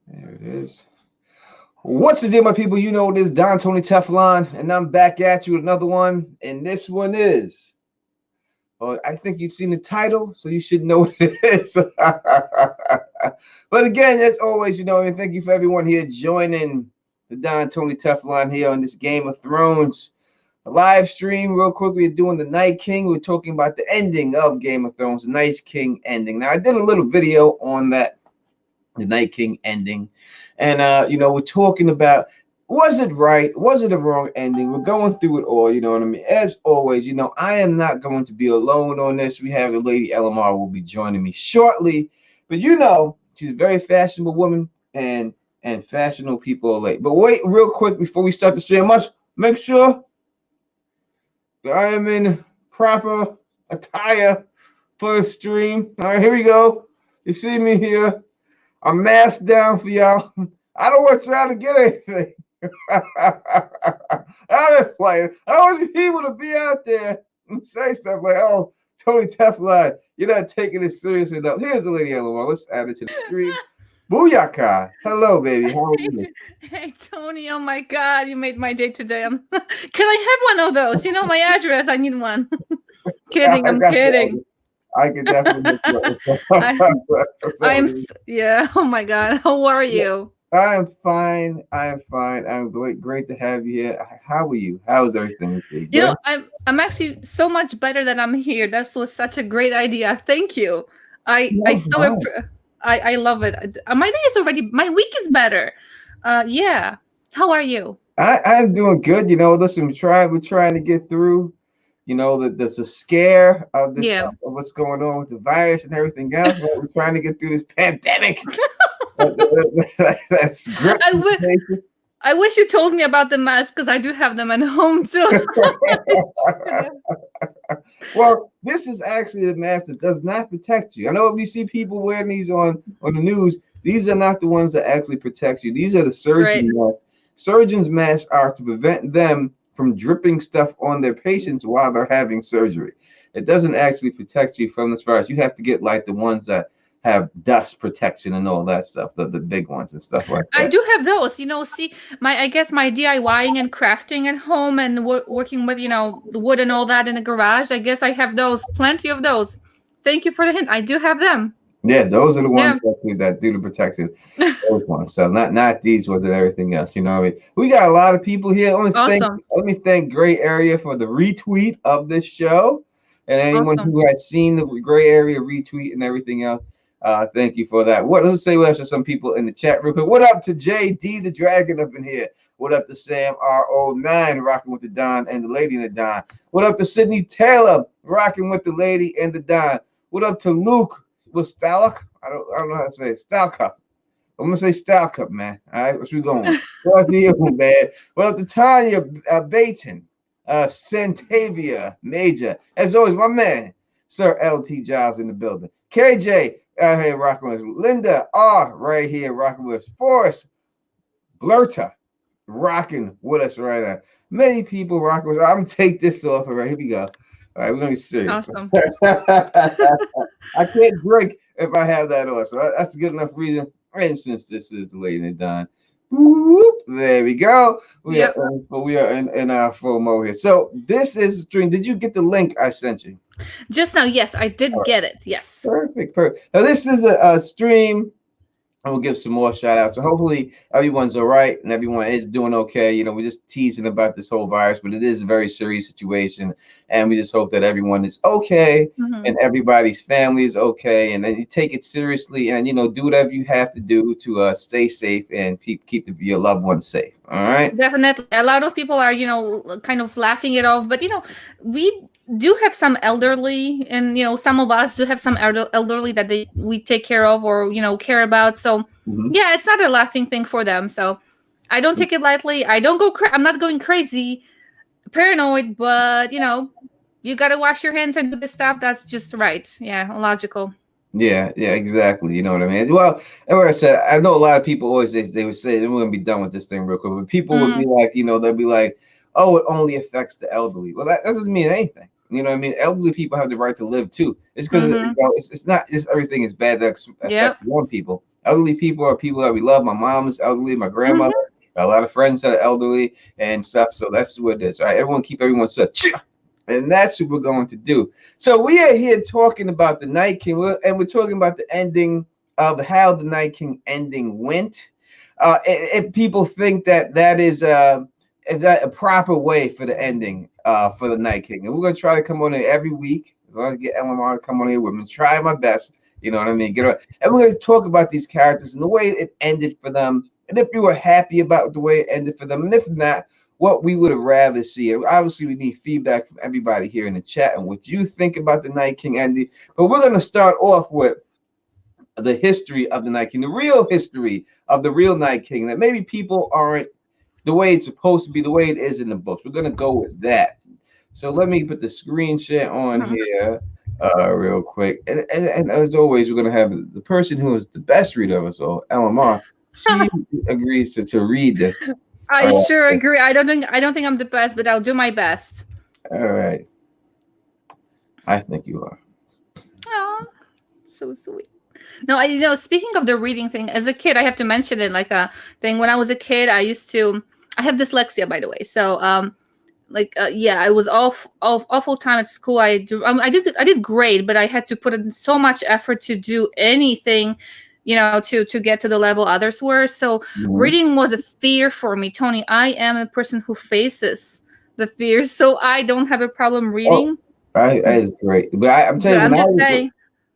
There it is. What's the deal, my people? You know this, Don Tony Teflon, and I'm back at you with another one. And this one is, I think you've seen the title, so you should know what it is. But again, as always, and thank you for everyone here joining the Don Tony Teflon here on this Game of Thrones live stream. Real quick, we're doing the Night King. We're talking about the ending of Game of Thrones, the Night King ending. Now, I did a little video on that, the Night King ending. And, we're talking about, was it right? Was it a wrong ending? We're going through it all, you know what I mean? As always, I am not going to be alone on this. We have the lady Alomar will be joining me shortly. But, she's a very fashionable woman, and fashionable people are late. But wait, real quick, before we start the stream, make sure that I am in proper attire for the stream. All right, here we go. You see me here. I'm masked down for y'all. I don't want y'all to get anything. I'm just playing. I don't want people to be out there and say stuff like, "Oh, Tony Teflon, you're not taking it seriously enough." Here's the lady Alomar. Let's add it to the stream. Booyaka. Hello, baby. How are you? Hey, Tony. Oh, my God. You made my day today. Can I have one of those? You know my address. I need one. Kidding. I'm kidding. I can definitely. Yeah. Oh my God. How are you? I am fine. I'm great to have you here. How are you? How's everything with you? I'm actually so much better that I'm here. That was such a great idea. Thank you. I love it. My day is already. My week is better. Yeah. How are you? I'm doing good. Listen, we're trying to get through. There's a scare of this, of what's going on with the virus and everything else. But we're trying to get through this pandemic. That's great. I wish you told me about the mask, because I do have them at home too. Well, this is actually a mask that does not protect you. I know we see people wearing these on the news. These are not the ones that actually protect you. These are the surgeon masks. Surgeons' masks are to prevent them from dripping stuff on their patients while they're having surgery. It doesn't actually protect you from this virus. You have to get like the ones that have dust protection and all that stuff, the big ones and stuff like that. I do have those. See, I guess my DIYing and crafting at home and working with, the wood and all that in the garage. I guess I have those, plenty of those. Thank you for the hint. I do have them. Yeah, those are the ones that do the protection. Those ones. So not these ones and everything else. We got a lot of people here. Let me thank Gray Area for the retweet of this show, and anyone who has seen the Gray Area retweet and everything else. Thank you for that. Let's say what else are some people in the chat real quick. What up to JD the Dragon up in here? What up to Sam R09 rocking with the Don and the lady in the Don? What up to Sydney Taylor rocking with the lady and the Don? What up to Luke with Stalk? I don't know how to say it. Stalkup. I'm gonna say Stalkup, man. All right, what's we going? What's the man? What up to Tanya Baton, Santavia Major? As always, my man, Sir LT Giles in the building. KJ out here rocking with us. Linda R right here rocking with us. Forrest Blurta rocking with us right now. Many people rocking with us. I'm gonna take this off. All right, here we go. All right, we're gonna be serious. Awesome. I can't drink if I have that on, so that's a good enough reason. And since this is the lady and Don, whoop, there we go. We are in our full mode here. So this is stream. Did you get the link I sent you? Just now, yes, I did get it. Yes. Perfect. Now this is a stream. I will give some more shout outs. So hopefully everyone's all right and everyone is doing okay. We're just teasing about this whole virus, but it is a very serious situation. And we just hope that everyone is okay and everybody's family is okay. And then you take it seriously and, do whatever you have to do to stay safe and keep your loved ones safe. All right. Definitely. A lot of people are, kind of laughing it off. But, we do have some elderly, and some of us do have some elderly that we take care of or care about. So yeah, it's not a laughing thing for them. So I don't take it lightly. I don't go. I'm not going crazy, paranoid, but you gotta wash your hands and do this stuff. That's just right. Yeah, logical. Yeah, exactly. You know what I mean? Well, and like I said, I know a lot of people always they would say we're gonna be done with this thing real quick, but people would be like, they'll be like, oh, it only affects the elderly. Well, that doesn't mean anything. You know what I mean? Elderly people have the right to live too. It's because Mm-hmm. it's not just everything is bad that affects Yep. one people. Elderly people are people that we love. My mom is elderly. My grandmother. Mm-hmm. Got a lot of friends that are elderly and stuff. So that's what it is. Right? Everyone keep everyone safe. And that's what we're going to do. So we are here talking about the Night King, and we're talking about the ending of how the Night King ending went. If people think that is that a proper way for the ending for the Night King, and we're gonna try to come on here every week. As long as I get Alomar to come on here, we're gonna try my best. You know what I mean? And we're gonna talk about these characters and the way it ended for them, and if you were happy about the way it ended for them, and if not, what we would have rather see. Obviously, we need feedback from everybody here in the chat and what you think about the Night King ending. But we're gonna start off with the history of the Night King, the real history of the real Night King, that maybe people aren't the way it's supposed to be, the way it is in the books. We're going to go with that. So let me put the screen share on here real quick. And as always, we're going to have the person who is the best reader of us all, Alomar. She agrees to read this. I sure agree. I don't think I'm the best, but I'll do my best. All right. I think you are. Oh, so sweet. No, speaking of the reading thing, as a kid, I have to mention it like a thing. When I was a kid, I have dyslexia, by the way. So, yeah, I was awful time at school. I did great, but I had to put in so much effort to do anything, to get to the level others were. So reading was a fear for me. Tony, I am a person who faces the fears, so I don't have a problem reading. That is great. But I'm telling But you, I'm just saying.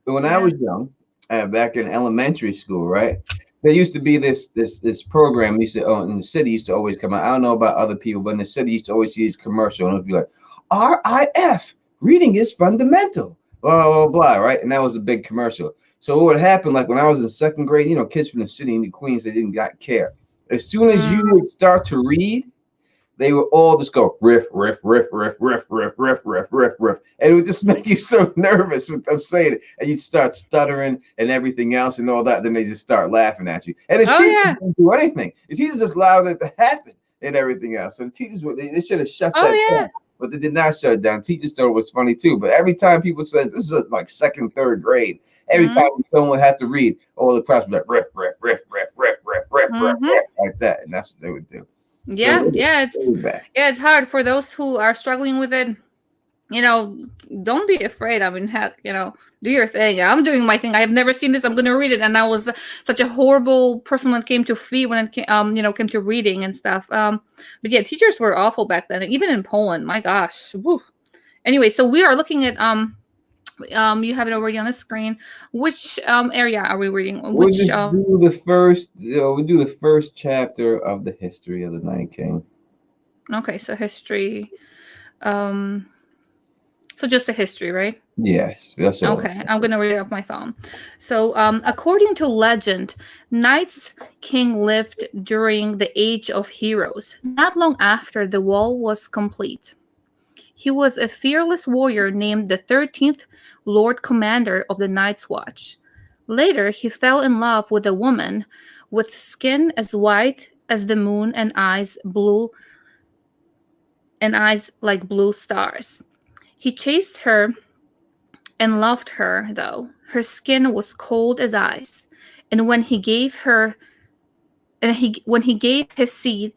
when I was young, back in elementary school, right? There used to be this program used to in the city used to always come out. I don't know about other people, but in the city used to always see these commercials and it would be like RIF, reading is fundamental, blah blah blah, right? And that was a big commercial. So what would happen, like when I was in second grade, kids from the city in the Queens, they didn't got care. As soon as you would start to read, they would all just go riff, riff, riff, riff, riff, riff, riff, riff, riff, riff. And it would just make you so nervous with them saying it. And you'd start stuttering and everything else and all that. Then they just start laughing at you. And the teachers didn't do anything. The teachers just allowed it to happen and everything else. So the teachers, they should have shut that down. But they did not shut it down. Teachers thought it was funny too. But every time people said, this is like second, third grade, every time someone would have to read, all the class would be like riff, riff, riff, riff, riff, riff, riff, riff, riff, like that. And that's what they would do. It's hard for those who are struggling with it. Don't be afraid. I mean, heck, do your thing. I'm doing my thing. I have never seen this. I'm going to read it. And I was such a horrible person when it came to fee, when it came to reading and stuff. But yeah, teachers were awful back then, even in Poland. My gosh. Woo. Anyway, so we are looking at you have it already on the screen. Which area are we reading? We'll just do the first. We do the first chapter of the history of the Night King. Okay, so history. So just the history, right? Yes, that's all. Okay, I'm gonna read it off my phone. So, according to legend, Night's King lived during the Age of Heroes, not long after the wall was complete. He was a fearless warrior named the 13th Lord Commander of the Night's Watch. Later, he fell in love with a woman with skin as white as the moon and eyes like blue stars. He chased her and loved her, though. Her skin was cold as ice, and when he gave his seed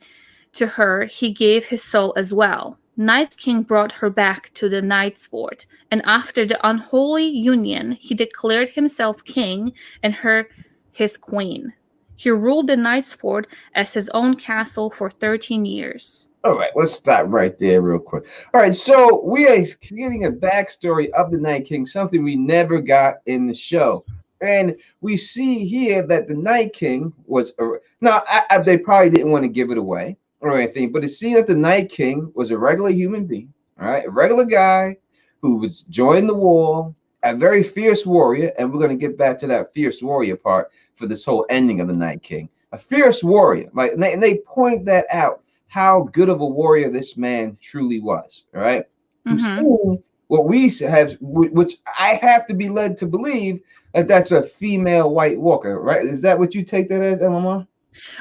to her, he gave his soul as well. Night King brought her back to the Night's Fort, and after the unholy union, he declared himself king and her his queen. He ruled the Night's Fort as his own castle for 13 years. All right, let's stop right there real quick. All right, so we are getting a backstory of the Night King, something we never got in the show. And we see here that the Night King was they probably didn't want to give it away or anything, but it seemed that the Night King was a regular human being, all right, a regular guy who was joined the war, a very fierce warrior, and we're going to get back to that fierce warrior part for this whole ending of the Night King. A fierce warrior, like, and they point that out, how good of a warrior this man truly was, all right? What we have, which I have to be led to believe that that's a female White Walker, right? Is that what you take that as, Alomar?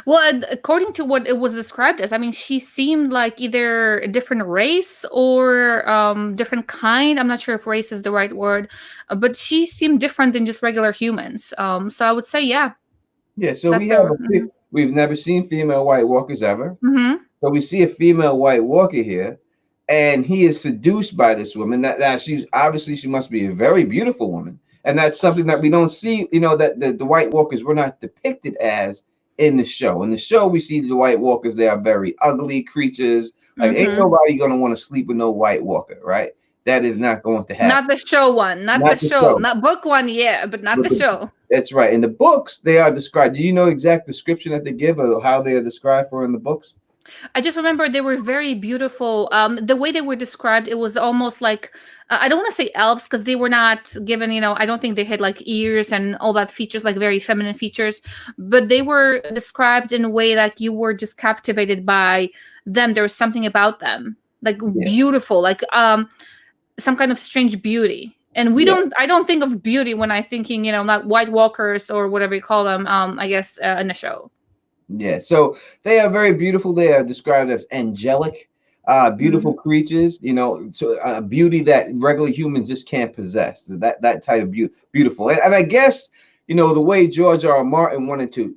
Well, according to what it was described as, I mean, she seemed like either a different race or different kind. I'm not sure if race is the right word, but she seemed different than just regular humans. So I would say, yeah, Yeah, so that we have they're. we've never seen female White Walkers ever. Mm-hmm. So we see a female White Walker here, and he is seduced by this woman. That she's obviously she must be a very beautiful woman, and that's something that we don't see. You know that the White Walkers were not depicted as in the show. In the show, we see the White Walkers. They are very ugly creatures. Like ain't Mm-hmm. nobody gonna want to sleep with no White Walker, right? That is not going to happen. Not the show one, not the Not the show, show. not book one, yeah, but not But the show. that's right. In the books, they are described. Do you know exact description that they give or how they are described for in the books? I just remember they were very beautiful. The way they were described, it was almost like I don't want to say elves because they were not given. I don't think they had like ears and all that features, like very feminine features. But they were described in a way like you were just captivated by them. There was something about them, like Yeah, beautiful, like some kind of strange beauty. And we yeah, don't. I don't think of beauty when I thinking, not White Walkers or whatever you call them. I guess in the show. yeah. So they are very beautiful. They are described as angelic, Hmm. beautiful creatures. So beauty that regular humans just can't possess. That type of beautiful. And I guess the way George R. R. Martin wanted to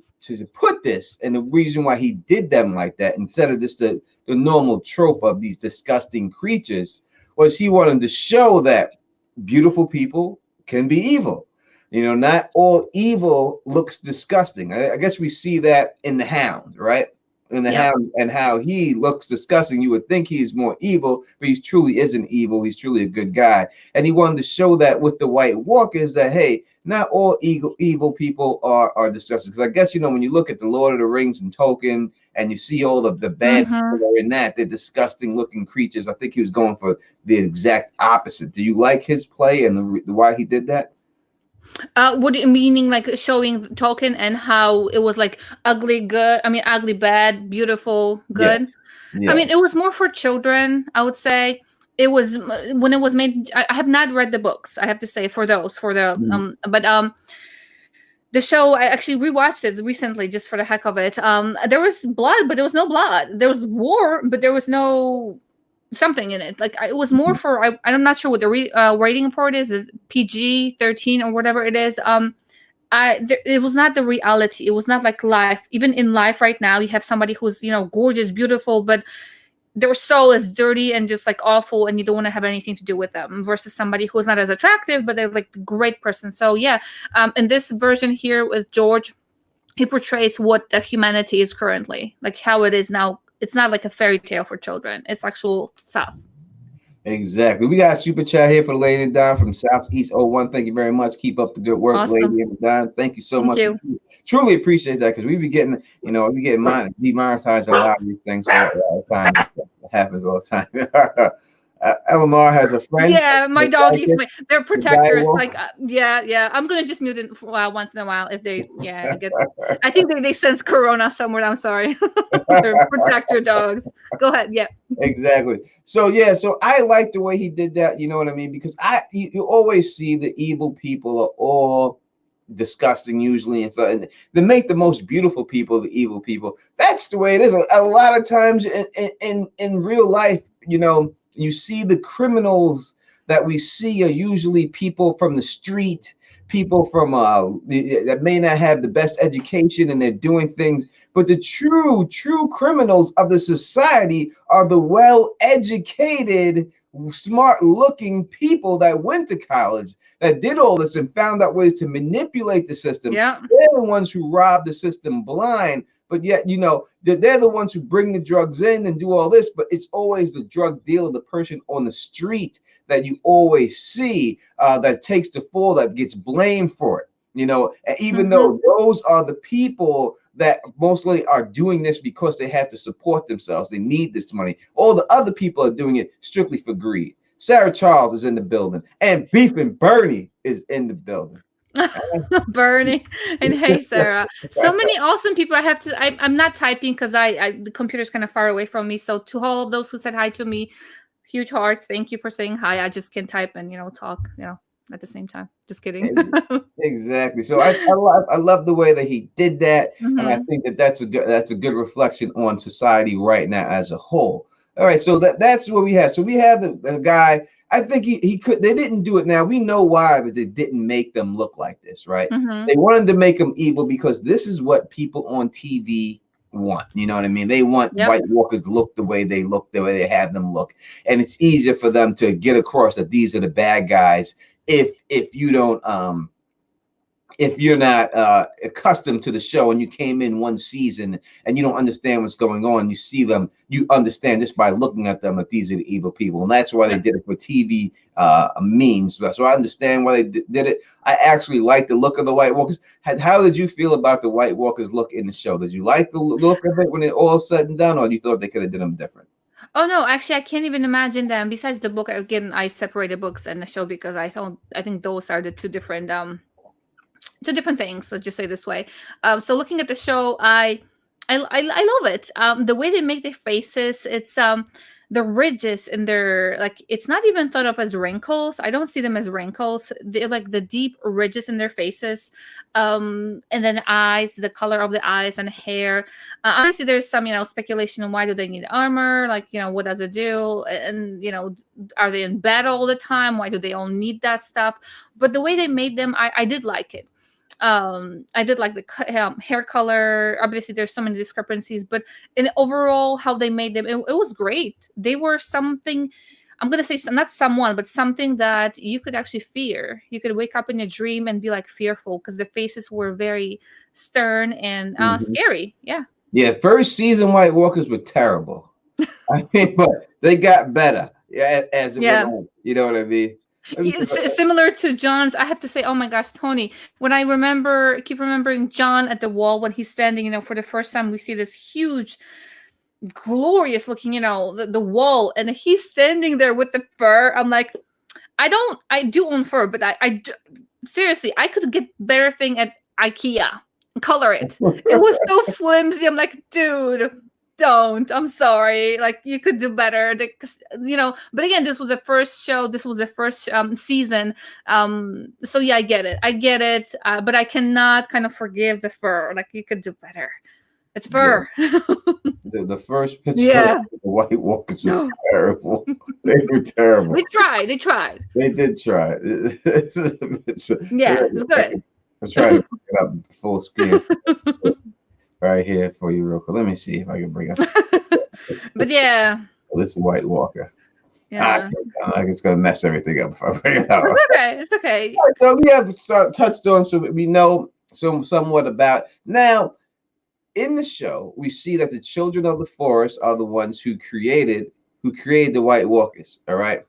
put this, and the reason why he did them like that instead of just the normal trope of these disgusting creatures was he wanted to show that beautiful people can be evil. Not all evil looks disgusting. I guess we see that in the Hound, right? In the Yep. Hound and how he looks disgusting. You would think he's more evil, but he truly isn't evil. He's truly a good guy. And he wanted to show that with the White Walkers that, hey, not all evil people are disgusting. Because I guess, when you look at the Lord of the Rings and Tolkien and you see all of the bad people Hmm. that are in that, they're disgusting looking creatures. I think he was going for the exact opposite. Do you like his play and the why he did that? What do you meaning like showing Tolkien and how it was like ugly good? I mean, ugly bad, beautiful Yeah, good. I yeah. mean, it was more for children. I would say it was when it was made. I have not read the books. I have to say for the Mm. but the show I actually rewatched it recently just for the heck of it. There was blood, but there was no blood. There was war, but there was no something in it. Like it was more for I'm not sure what the rating for it is PG-13 or whatever it is. It was not the reality. It was not like life. Even in life right now, you have somebody who's gorgeous, beautiful, but their soul is dirty and just like awful, and you don't want to have anything to do with them. Versus somebody who's not as attractive, but they're like a great person. So yeah, in this version here with George, he portrays what the humanity is currently, like how it is now. It's not like a fairy tale for children. It's actual stuff. Exactly. We got a super chat here for the Lady and Don from Southeast '01. Thank you very much. Keep up the good work, Awesome. Lady and Don. Thank you so Thank much. you. Truly appreciate that because we be getting, we get demonetized a lot of these things all the time. And stuff. It happens all the time. Alomar has a friend. Yeah, my The doggies, they're dire protectors. wolf. Like, yeah. I'm gonna just mute it for, once in a while if they, yeah, I get. I think they sense Corona somewhere. I'm sorry. They're protector dogs. Go ahead. Yeah. Exactly. So yeah, so I like the way he did that. You know what I mean? Because you always see the evil people are all disgusting usually, and so and they make the most beautiful people the evil people. That's the way it is. A lot of times in real life, you see the criminals that we see are usually people from the street, people from that may not have the best education, and they're doing things. But the true criminals of the society are the well-educated, smart-looking people that went to college, that did all this and found out ways to manipulate the system. Yeah. They're the ones who rob the system blind, but yet they're the ones who bring the drugs in and do all this. But it's always the drug dealer, the person on the street that you always see that takes the fall, that gets blamed for it. Even Hmm. though those are the people that mostly are doing this because they have to support themselves, they need this money. All the other people are doing it strictly for greed. Sarah Charles is in the building, and Beef and Bernie is in the building. Bernie and hey Sarah, so many awesome people. I'm not typing because the computer's kind of far away from me. So to all of those who said hi to me, huge hearts. Thank you for saying hi. I just can type and talk. at the same time. Just kidding. Exactly. So I love the way that he did that, and I Mm-hmm. think that that's a good reflection on society right now as a whole. All right, so that's what we have. So we have the guy. I think he could. They didn't do it. Now we know why that they didn't make them look like this, right? Mm-hmm. They wanted to make them evil because this is what people on TV want. You know what I mean? They want Yep. White Walkers to look the way they look, the way they have them look, and it's easier for them to get across that these are the bad guys if you don't if you're not accustomed to the show and you came in one season and you don't understand what's going on, you see them, you understand just by looking at them that these are the evil people, and that's why they did it for TV means. So I understand why they did it. I actually like the look of the White Walkers. How did you feel about the White Walkers look in the show? Did you like the look of it when it all said and done, or you thought they could have done them different? Oh no, actually, I can't even imagine them. Besides the book, again, I separated books and the show because I think those are the two different things. Let's just say this way. So looking at the show, I love it. The way they make their faces, it's the ridges in their, like, it's not even thought of as wrinkles. I don't see them as wrinkles. They're like the deep ridges in their faces, and then eyes, the color of the eyes and hair. Obviously, there's some speculation on why do they need armor? Like, what does it do? And are they in battle all the time? Why do they all need that stuff? But the way they made them, I did like it. I did like the hair color. Obviously there's so many discrepancies, but in overall how they made them, it was great. They were something, I'm gonna say, not someone, but something that you could actually fear. You could wake up in a dream and be like fearful because the faces were very stern and scary. Yeah, first season White Walkers were terrible. I mean, but they got better as it went on. You know what I mean? Similar to Jon's, I have to say, oh my gosh, Tony, when I keep remembering Jon at the wall when he's standing, for the first time we see this huge, glorious looking, the wall, and he's standing there with the fur. I'm like, I do own fur, but seriously, I could get better thing at IKEA, color it. It was so flimsy. I'm like, dude, don't. I'm sorry. Like, you could do better. But again, this was the first show. This was the first season. So yeah, I get it. But I cannot kind of forgive the fur. Like, you could do better. It's fur. Yeah. The first picture of the White Walkers was terrible. They were terrible. They tried. They did try. It's good. I'm trying to put it up full screen. Right here for you real quick. Let me see if I can bring up. But yeah. This is White Walker. Yeah. It's gonna mess everything up if I bring it out. It's okay. Right, so we have touched on, so we know somewhat about. Now, in the show, we see that the children of the forest are the ones who created the White Walkers. All right.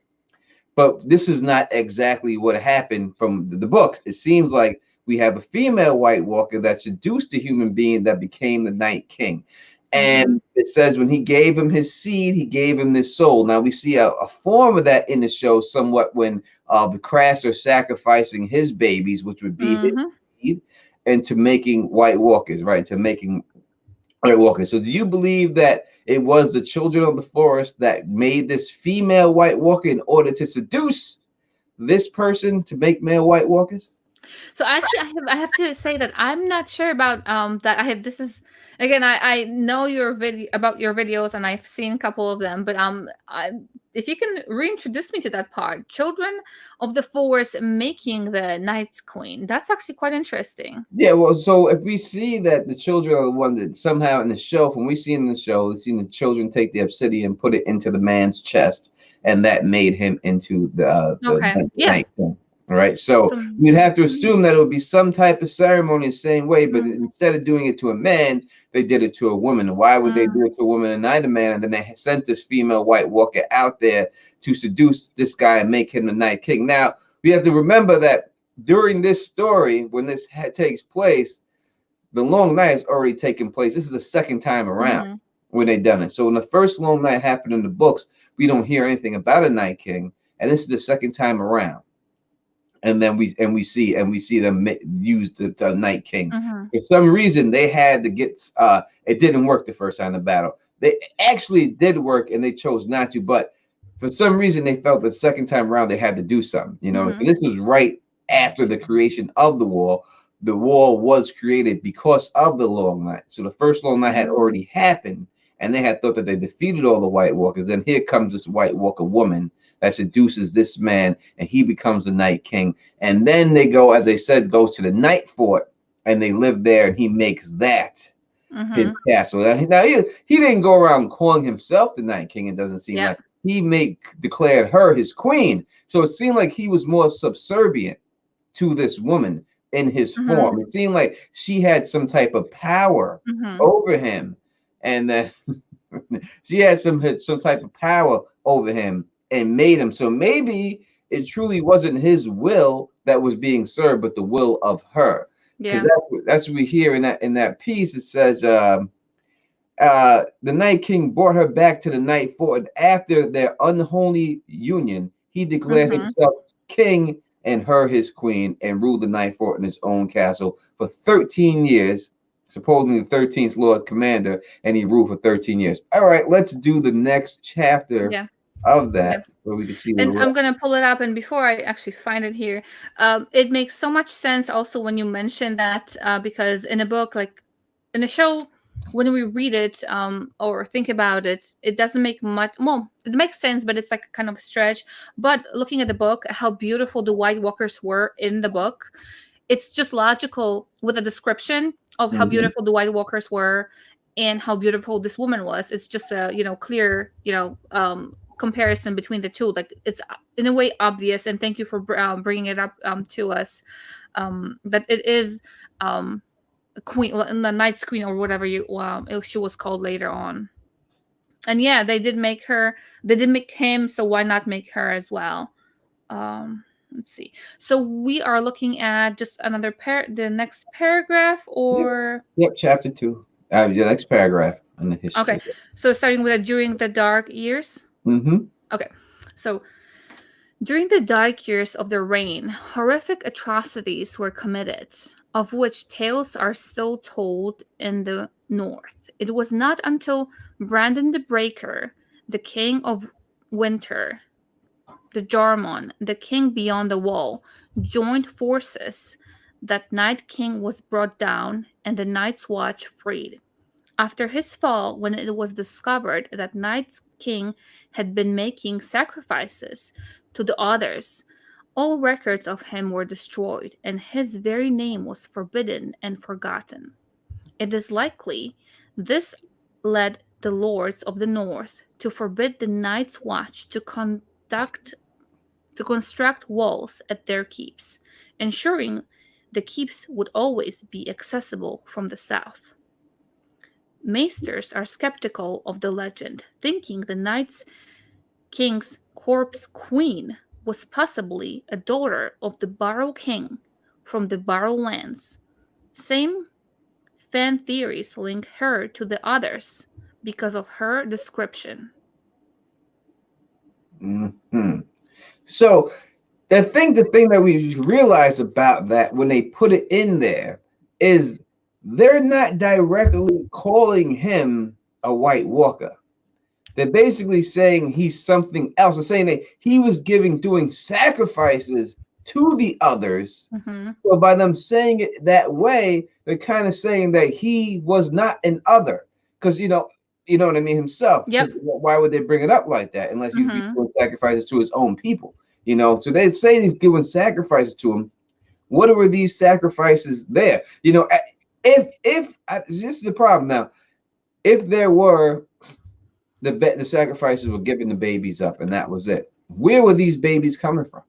But this is not exactly what happened from the books. It seems like we have a female White Walker that seduced a human being that became the Night King. And it says when he gave him his seed, he gave him his soul. Now we see a form of that in the show somewhat when the Crash are sacrificing his babies, which would be his seed, into making White Walkers, right? To making White Walkers. So do you believe that it was the children of the forest that made this female White Walker in order to seduce this person to make male White Walkers? So actually, I have to say that I'm not sure about that. This is, again, I know your videos and I've seen a couple of them, but if you can reintroduce me to that part, children of the forest making the Night's Queen. That's actually quite interesting. Yeah, well, so if we see that the children are the one that somehow in the show, from we see in the show, we've seen the children take the obsidian, put it into the man's chest, and that made him into the Night King. All right, so you'd have to assume that it would be some type of ceremony the same way, but instead of doing it to a man, they did it to a woman. Why would they do it to a woman and not a man? And then they sent this female White Walker out there to seduce this guy and make him the Night King. Now, we have to remember that during this story, when this takes place, the Long Night has already taken place. This is the second time around when they done it. So when the first Long Night happened in the books, we don't hear anything about a Night King, and this is the second time around. And then we see them use the Night King. For some reason, they had to get. It didn't work the first time in the battle. They actually did work, and they chose not to. But for some reason they felt the second time around they had to do something. You know, this was right after the creation of the wall. The wall was created because of the long night. So the first long night had already happened, and they had thought that they defeated all the White Walkers. Then here comes this White Walker woman that seduces this man, and he becomes the Night King. And then they go, as they said, go to the Night Fort, and they live there, and he makes that his castle. Now he didn't go around calling himself the Night King. It doesn't seem like he declared her his queen. So it seemed like he was more subservient to this woman in his form. It seemed like she had some type of power over him, and that she had some type of power over him and made him. So maybe it truly wasn't his will that was being served, but the will of her. Because that's what we hear in that piece. It says the Night King brought her back to the Night Fort. After their unholy union, he declared himself king and her his queen, and ruled the Night Fort in his own castle for 13 years, supposedly the 13th Lord Commander, and he ruled for 13 years. All right, let's do the next chapter of that so we can see. And I'm going to pull it up, and before I actually find it here, it makes so much sense also when you mention that, because in a book, like in a show, when we read it or think about it, it doesn't make much. Well, it makes sense, but it's like kind of a stretch. But looking at the book, how beautiful the White Walkers were in the book, it's just logical with a description of how beautiful the White Walkers were and how beautiful this woman was. It's just a clear comparison between the two. Like, it's in a way obvious, and thank you for bringing it up to us, that it is queen, the Night's Queen, or whatever she was called later on. And they did make him, so why not make her as well? Let's see. So we are looking at just another the next paragraph, or chapter 2, the next paragraph in the history. Okay, so starting with during the dark years. Okay, so during the dark years of the reign, horrific atrocities were committed, of which tales are still told in the north. It was not until Brandon the Breaker, the king of winter, the Jarmon, the king beyond the wall, joined forces that Night King was brought down and the Night's Watch freed. After his fall, when it was discovered that Night King had been making sacrifices to the others, all records of him were destroyed, and his very name was forbidden and forgotten. It is likely this led the lords of the north to forbid the Night's Watch to construct walls at their keeps, ensuring the keeps would always be accessible from the south. Maesters are skeptical of the legend, thinking the Night King's corpse queen was possibly a daughter of the Barrow King from the Barrow lands. Same fan theories link her to the others because of her description. So the thing that we realize about that when they put it in there is they're not directly calling him a White Walker. They're basically saying he's something else. They're saying that he was doing sacrifices to the others. So by them saying it that way, they're kind of saying that he was not an other, because you know what I mean, himself. Why would they bring it up like that unless he's doing sacrifices to his own people? So they say he's doing sacrifices to him. What were these sacrifices there? If this is the problem now, if there were the sacrifices were giving the babies up and that was it, where were these babies coming from?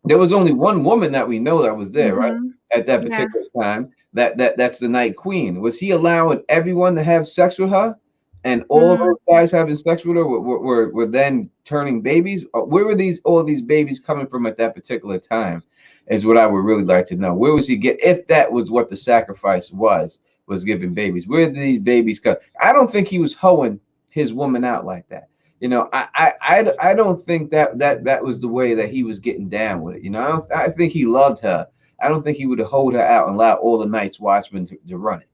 There was only one woman that we know that was there, right, at that particular time. That's the Night Queen. Was he allowing everyone to have sex with her, and all those guys having sex with her were then turning babies? Where were all these babies coming from at that particular time? Is what I would really like to know. Where was he if that was what the sacrifice was giving babies? Where did these babies come? I don't think he was hoeing his woman out like that. I don't think that was the way that he was getting down with it. I think he loved her. I don't think he would have hoed her out and allowed all the Night's Watchmen to run it.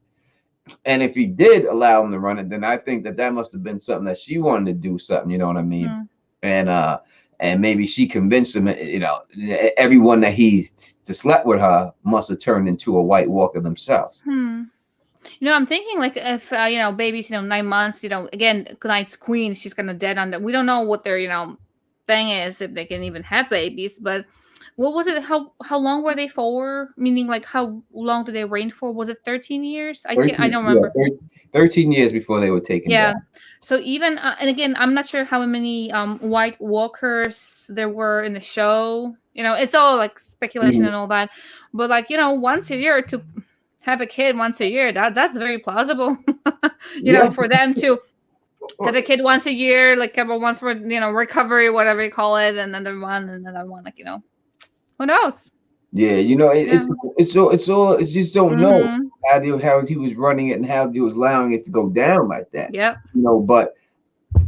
And if he did allow him to run it, then I think that must have been something that she wanted to do something. You know what I mean? and maybe she convinced him. Everyone that he slept with her must have turned into a White Walker themselves. I'm thinking like if babies, 9 months, again, Night's queen, she's gonna dead on them. We don't know what their thing is, if they can even have babies. But what was it? How long were they for? Meaning, like, how long did they reign for? Was it 13 years? I 13, don't remember. 13 years before they were taken down. So even and again, I'm not sure how many White Walkers there were in the show. It's all like speculation and all that. But like once a year to have a kid once a year, that's very plausible. For them to have a kid once a year, like couple once for recovery, whatever you call it, and another one, like who knows? Yeah, it's all you just don't know how he was running it and how he was allowing it to go down like that. Yeah. But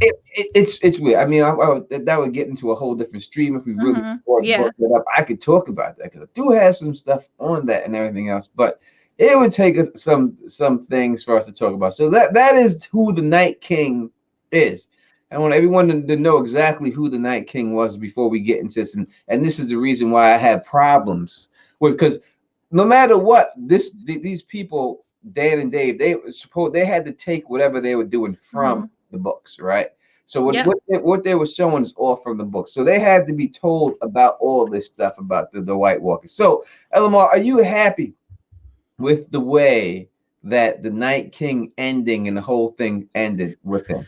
it's weird. I mean, that would get into a whole different stream if we really brought that up. I could talk about that because I do have some stuff on that and everything else, but it would take us some things for us to talk about. So that is who the Night King is. I want everyone to know exactly who the Night King was before we get into this, and this is the reason why I have problems with, because no matter what, these people, Dan and Dave, they had to take whatever they were doing from the books, right? So what they were showing is all from the books. So they had to be told about all this stuff about the White Walkers. So Alomar, are you happy with the way that the Night King ending and the whole thing ended with him?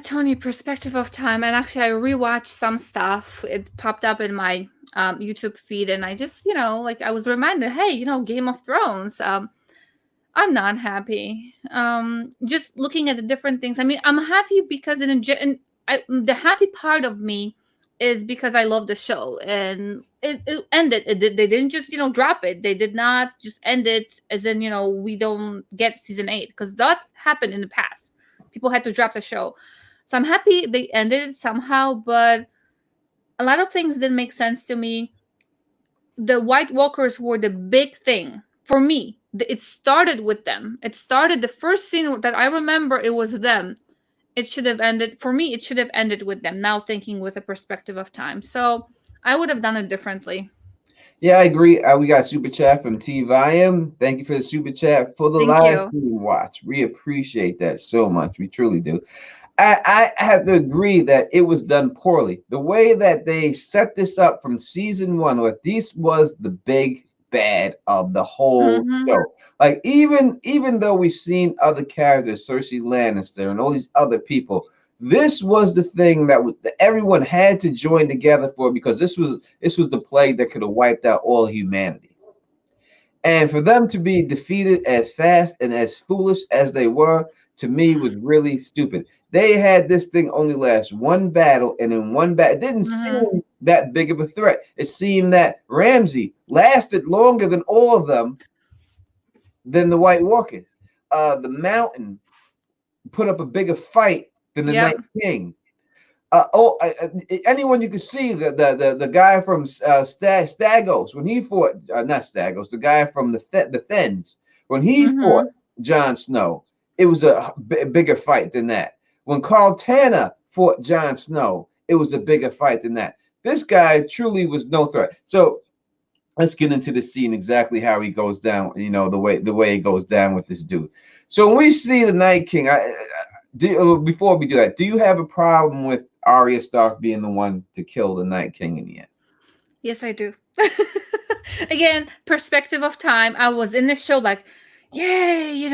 Tony, perspective of time. And actually, I rewatched some stuff. It popped up in my YouTube feed, and I just, like I was reminded, hey, Game of Thrones. I'm not happy. Just looking at the different things. I mean, I'm happy because the happy part of me is because I love the show, and it ended. They didn't just drop it. They did not just end it as in we don't get season 8, because that happened in the past. People had to drop the show, so I'm happy they ended it somehow. But a lot of things didn't make sense to me. The White Walkers were the big thing for me. It started with them. It started the first scene that I remember. It was them. It should have ended for me. It should have ended with them. Now thinking with a perspective of time, so I would have done it differently. Yeah, I agree. We got super chat from T Viam. Thank you for the super chat for the live stream watch. We appreciate that so much. We truly do. I have to agree that it was done poorly. The way that they set this up from season 1, where this was the big bad of the whole show. Like even though we've seen other characters, Cersei Lannister and all these other people, this was the thing that everyone had to join together for, because this was the plague that could have wiped out all humanity. And for them to be defeated as fast and as foolish as they were, to me, was really stupid. They had this thing only last one battle, and in one battle, it didn't seem that big of a threat. It seemed that Ramsay lasted longer than all of them, than the White Walkers. The Mountain put up a bigger fight than the Night King. Anyone you could see, the guy from Stagos, when he fought, not Stagos, the guy from the Fens, when he fought Jon Snow, it was a bigger fight than that. When Carl Tanner fought Jon Snow, it was a bigger fight than that. This guy truly was no threat. So let's get into the scene, exactly how he goes down, the way it goes down with this dude. So when we see the Night King, before we do that, do you have a problem with Arya Stark being the one to kill the Night King in the end? Yes, I do. Again, perspective of time. I was in the show like, yay,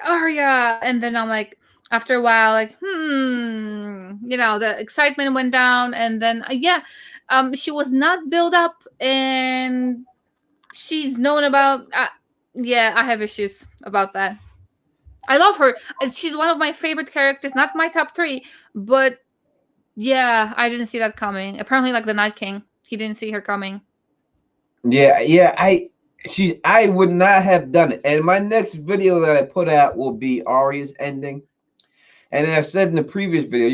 Arya. And then I'm like, after a while, like, the excitement went down. And then, she was not built up, and she's known about, I have issues about that. I love her. She's one of my favorite characters, not my top 3, but yeah, I didn't see that coming. Apparently, like the Night King, he didn't see her coming. Yeah, I would not have done it. And my next video that I put out will be Arya's ending. And I said in the previous video,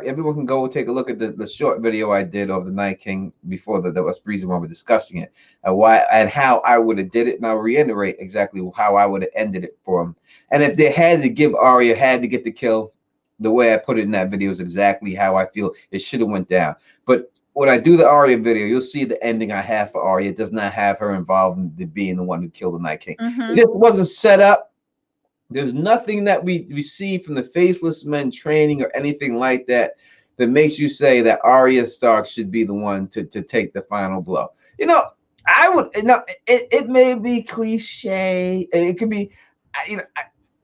everyone can go take a look at the short video I did of the Night King before that was the reason why we're discussing it, and why and how I would have did it. And I'll reiterate exactly how I would have ended it for him. And if they had to give Arya, had to get the kill, the way I put it in that video is exactly how I feel it should have went down. But when I do the Arya video, you'll see the ending I have for Arya. It does not have her involved in being the one who killed the Night King. Mm-hmm. It just wasn't set up. There's nothing that we see from the Faceless Men training or anything like that that makes you say that Arya Stark should be the one to take the final blow. I would. It may be cliche. It could be.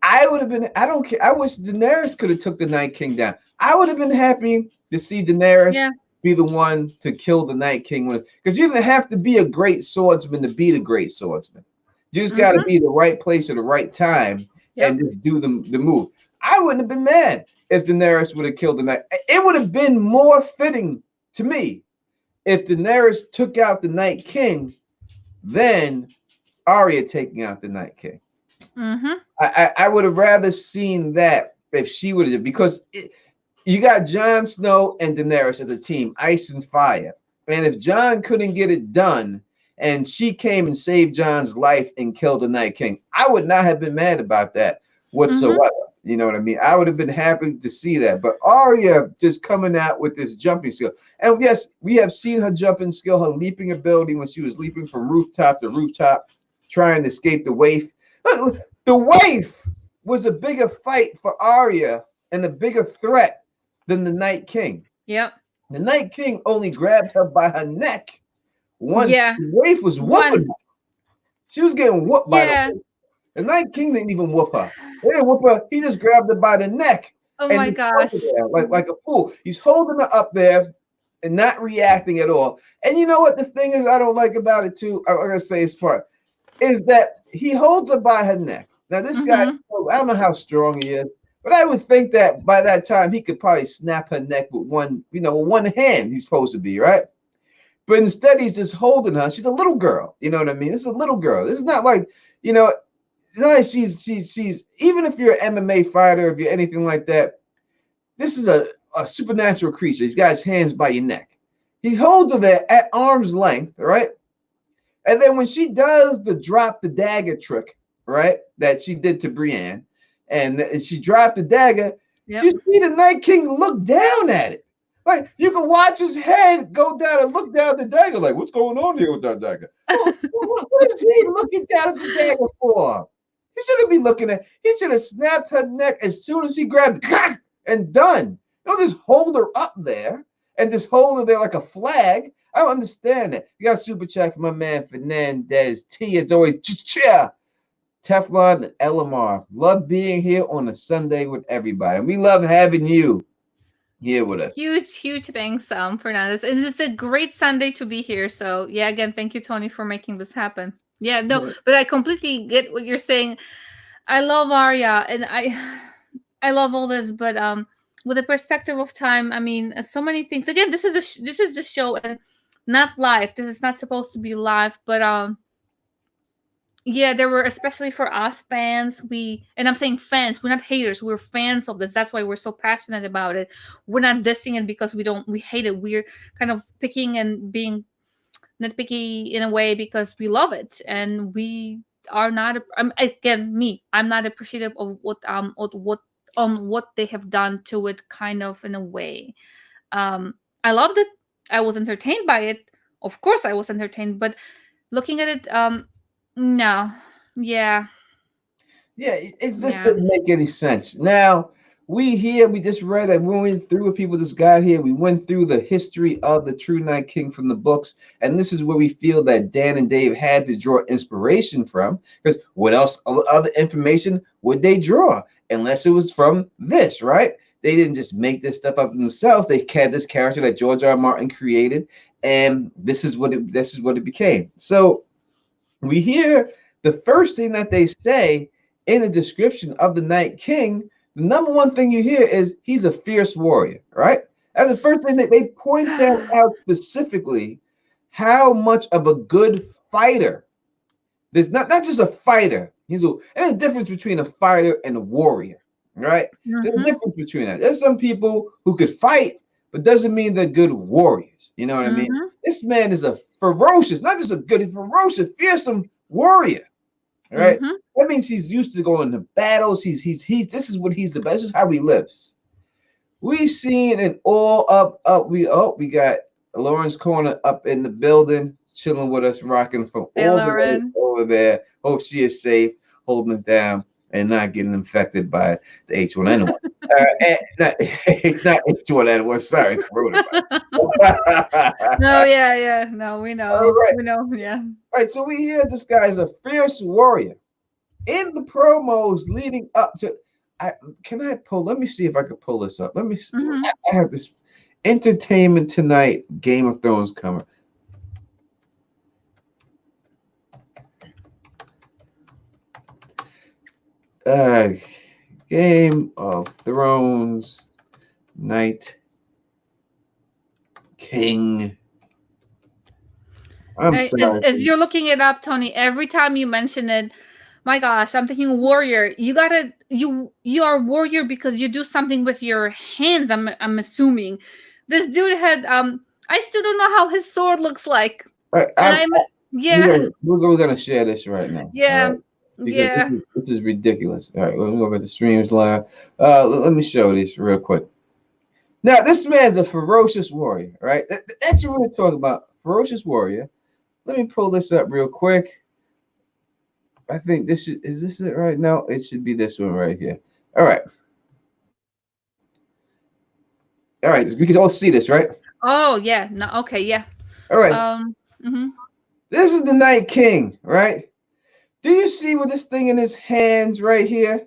I would have been. I don't care. I wish Daenerys could have took the Night King down. I would have been happy to see Daenerys be the one to kill the Night King, because you didn't have to be a great swordsman to be the great swordsman. You just got to be the right place at the right time and just do the move. I wouldn't have been mad if Daenerys would have killed the Night. It would have been more fitting to me if Daenerys took out the Night King than Arya taking out the Night King. I would have rather seen that if she would have, because you got Jon Snow and Daenerys as a team, ice and fire. And if Jon couldn't get it done and she came and saved Jon's life and killed the Night King, I would not have been mad about that whatsoever. You know what I mean? I would have been happy to see that. But Arya just coming out with this jumping skill. And yes, we have seen her jumping skill, her leaping ability when she was leaping from rooftop to rooftop, trying to escape the waif. The waif was a bigger fight for Arya and a bigger threat than the Night King. Yep. The Night King only grabbed her by her neck. The waif was whooping her. She was getting whooped by the waif. The Night King didn't even whoop her. They didn't whoop her. He just grabbed her by the neck. Oh my gosh. Like a fool. He's holding her up there and not reacting at all. And you know what the thing is I don't like about it too? I'm going to say this part. Is that he holds her by her neck. Now, this guy, I don't know how strong he is, but I would think that by that time he could probably snap her neck with one hand he's supposed to be, right? But instead he's just holding her. She's a little girl. You know what I mean? This is a little girl. This is not like, she's even if you're an MMA fighter, if you're anything like that, this is a supernatural creature. He's got his hands by your neck. He holds her there at arm's length, right? And then when she does the drop the dagger trick, right, that she did to Brienne, and she dropped the dagger, you see the Night King look down at it. Like, you can watch his head go down and look down at the dagger, like, what's going on here with that dagger? What is he looking down at the dagger for? He shouldn't be looking at. He should have snapped her neck as soon as he grabbed it and done. Don't just hold her up there and just hold her there like a flag. I don't understand that. You got a super chat from my man Fernandez T. As always, Teflon and Alomar. Love being here on a Sunday with everybody. And we love having you here with us. Huge thanks, Fernandez. And it's a great Sunday to be here. So yeah, again, thank you, Tony, for making this happen. Yeah, no, but I completely get what you're saying. I love Arya and I love all this, but with the perspective of time, I mean, so many things. Again, this is the show and not live. This is not supposed to be live, but yeah, there were, especially for us fans, and I'm saying fans, we're not haters, we're fans of this. That's why we're so passionate about it. We're not dissing it because we hate it. We're kind of picking and being nitpicky in a way because we love it, and we are not. I'm not appreciative of what they have done to it, kind of in a way. I loved it. I was entertained by it. Of course, I was entertained, but looking at it, no, it just didn't make any sense. Now we just read it. We went through it. People just got here. We went through the history of the True Night King from the books, and this is where we feel that Dan and Dave had to draw inspiration from. Because what else, other information would they draw unless it was from this, right? They didn't just make this stuff up themselves. They had this character that George R. Martin created, and this is what it became. So we hear the first thing that they say in the description of the Night King. The number one thing you hear is he's a fierce warrior, right? That's the first thing that they point that out specifically, how much of a good fighter. There's not just a fighter. There's a difference between a fighter and a warrior, right? There's a difference between that. There's some people who could fight, but doesn't mean they're good warriors. You know what I mean? This man is a ferocious, not just a good, ferocious, fearsome warrior. Right? That means he's used to going to battles. This is what he's the best. This is how he lives. We seen it all up. We got Lauren's Corner up in the building, chilling with us, rocking from Hey, all the way Lauren. over there. Hope she is safe, holding it down, and not getting infected by the H1N1. Not, not H1N1. Sorry, coronavirus. No, yeah. No, we All know. right, We know, yeah. all right. So we hear this guy is a fierce warrior. In the promos leading up to, can I pull? Let me see if I can pull this up. Let me. Mm-hmm. I have this Entertainment Tonight Game of Thrones coming. Game of Thrones Night King. I'm sorry. As you're looking it up, Tony, every time you mention it, my gosh, I'm thinking warrior. You are warrior because you do something with your hands. I'm assuming. This dude had I still don't know how his sword looks like. All right, And I'm yeah. we're gonna share this right now. Yeah. All right. Because Yeah. this is ridiculous. All right, we'll go back to streams live. Let me show this real quick. Now, this man's a ferocious warrior, right? That's what we're talking about. Ferocious warrior. Let me pull this up real quick. I think is this it right now? It should be this one right here. All right. All right, we can all see this, right? Oh yeah. No. Okay. Yeah. All right. Mm-hmm. This is the Night King, right? Do you see with this thing in his hands right here?